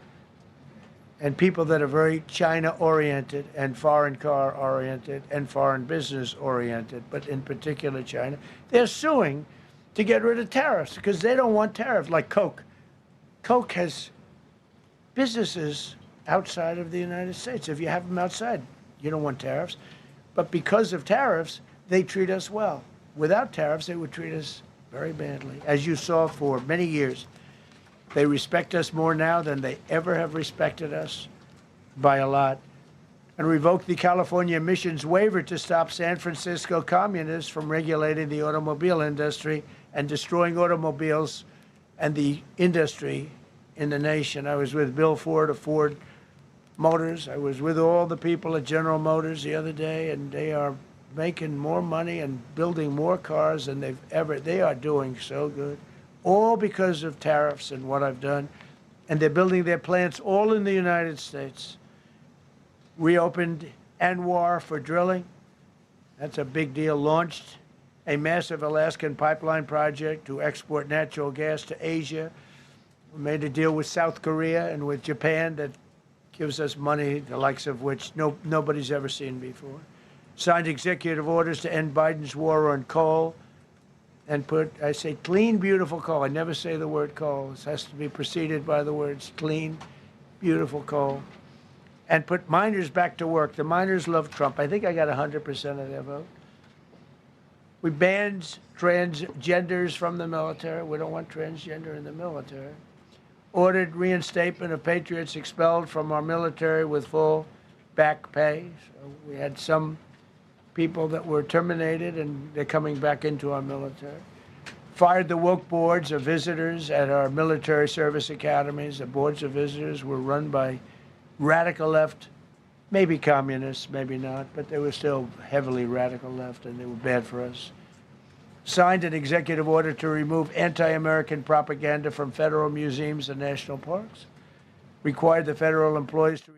and people that are very China-oriented and foreign car-oriented and foreign business-oriented, but in particular China, they're suing to get rid of tariffs because they don't want tariffs, like Coke. Coke has businesses outside of the United States. If you have them outside, you don't want tariffs. But because of tariffs, they treat us well. Without tariffs, they would treat us very badly. As you saw for many years, they respect us more now than they ever have respected us by a lot. And revoked the California emissions waiver to stop San Francisco communists from regulating the automobile industry and destroying automobiles and the industry in the nation. I was with Bill Ford of Ford Motors. I was with all the people at General Motors the other day, and they are making more money and building more cars than they are doing so good. All because of tariffs and what I've done. And they're building their plants all in the United States. Reopened Anwar for drilling. That's a big deal. Launched a massive Alaskan pipeline project to export natural gas to Asia. We made a deal with South Korea and with Japan that gives us money, the likes of which nobody's ever seen before. Signed executive orders to end Biden's war on coal and I say clean, beautiful coal. I never say the word coal. This has to be preceded by the words clean, beautiful coal. And put miners back to work. The miners love Trump. I think I got 100% of their vote. We banned transgenders from the military. We don't want transgender in the military. Ordered reinstatement of patriots expelled from our military with full back pay. So we had some people that were terminated, and they're coming back into our military. Fired the woke boards of visitors at our military service academies. The boards of visitors were run by radical left, maybe communists, maybe not, but they were still heavily radical left, and they were bad for us. Signed an executive order to remove anti-American propaganda from federal museums and national parks. Required the federal employees to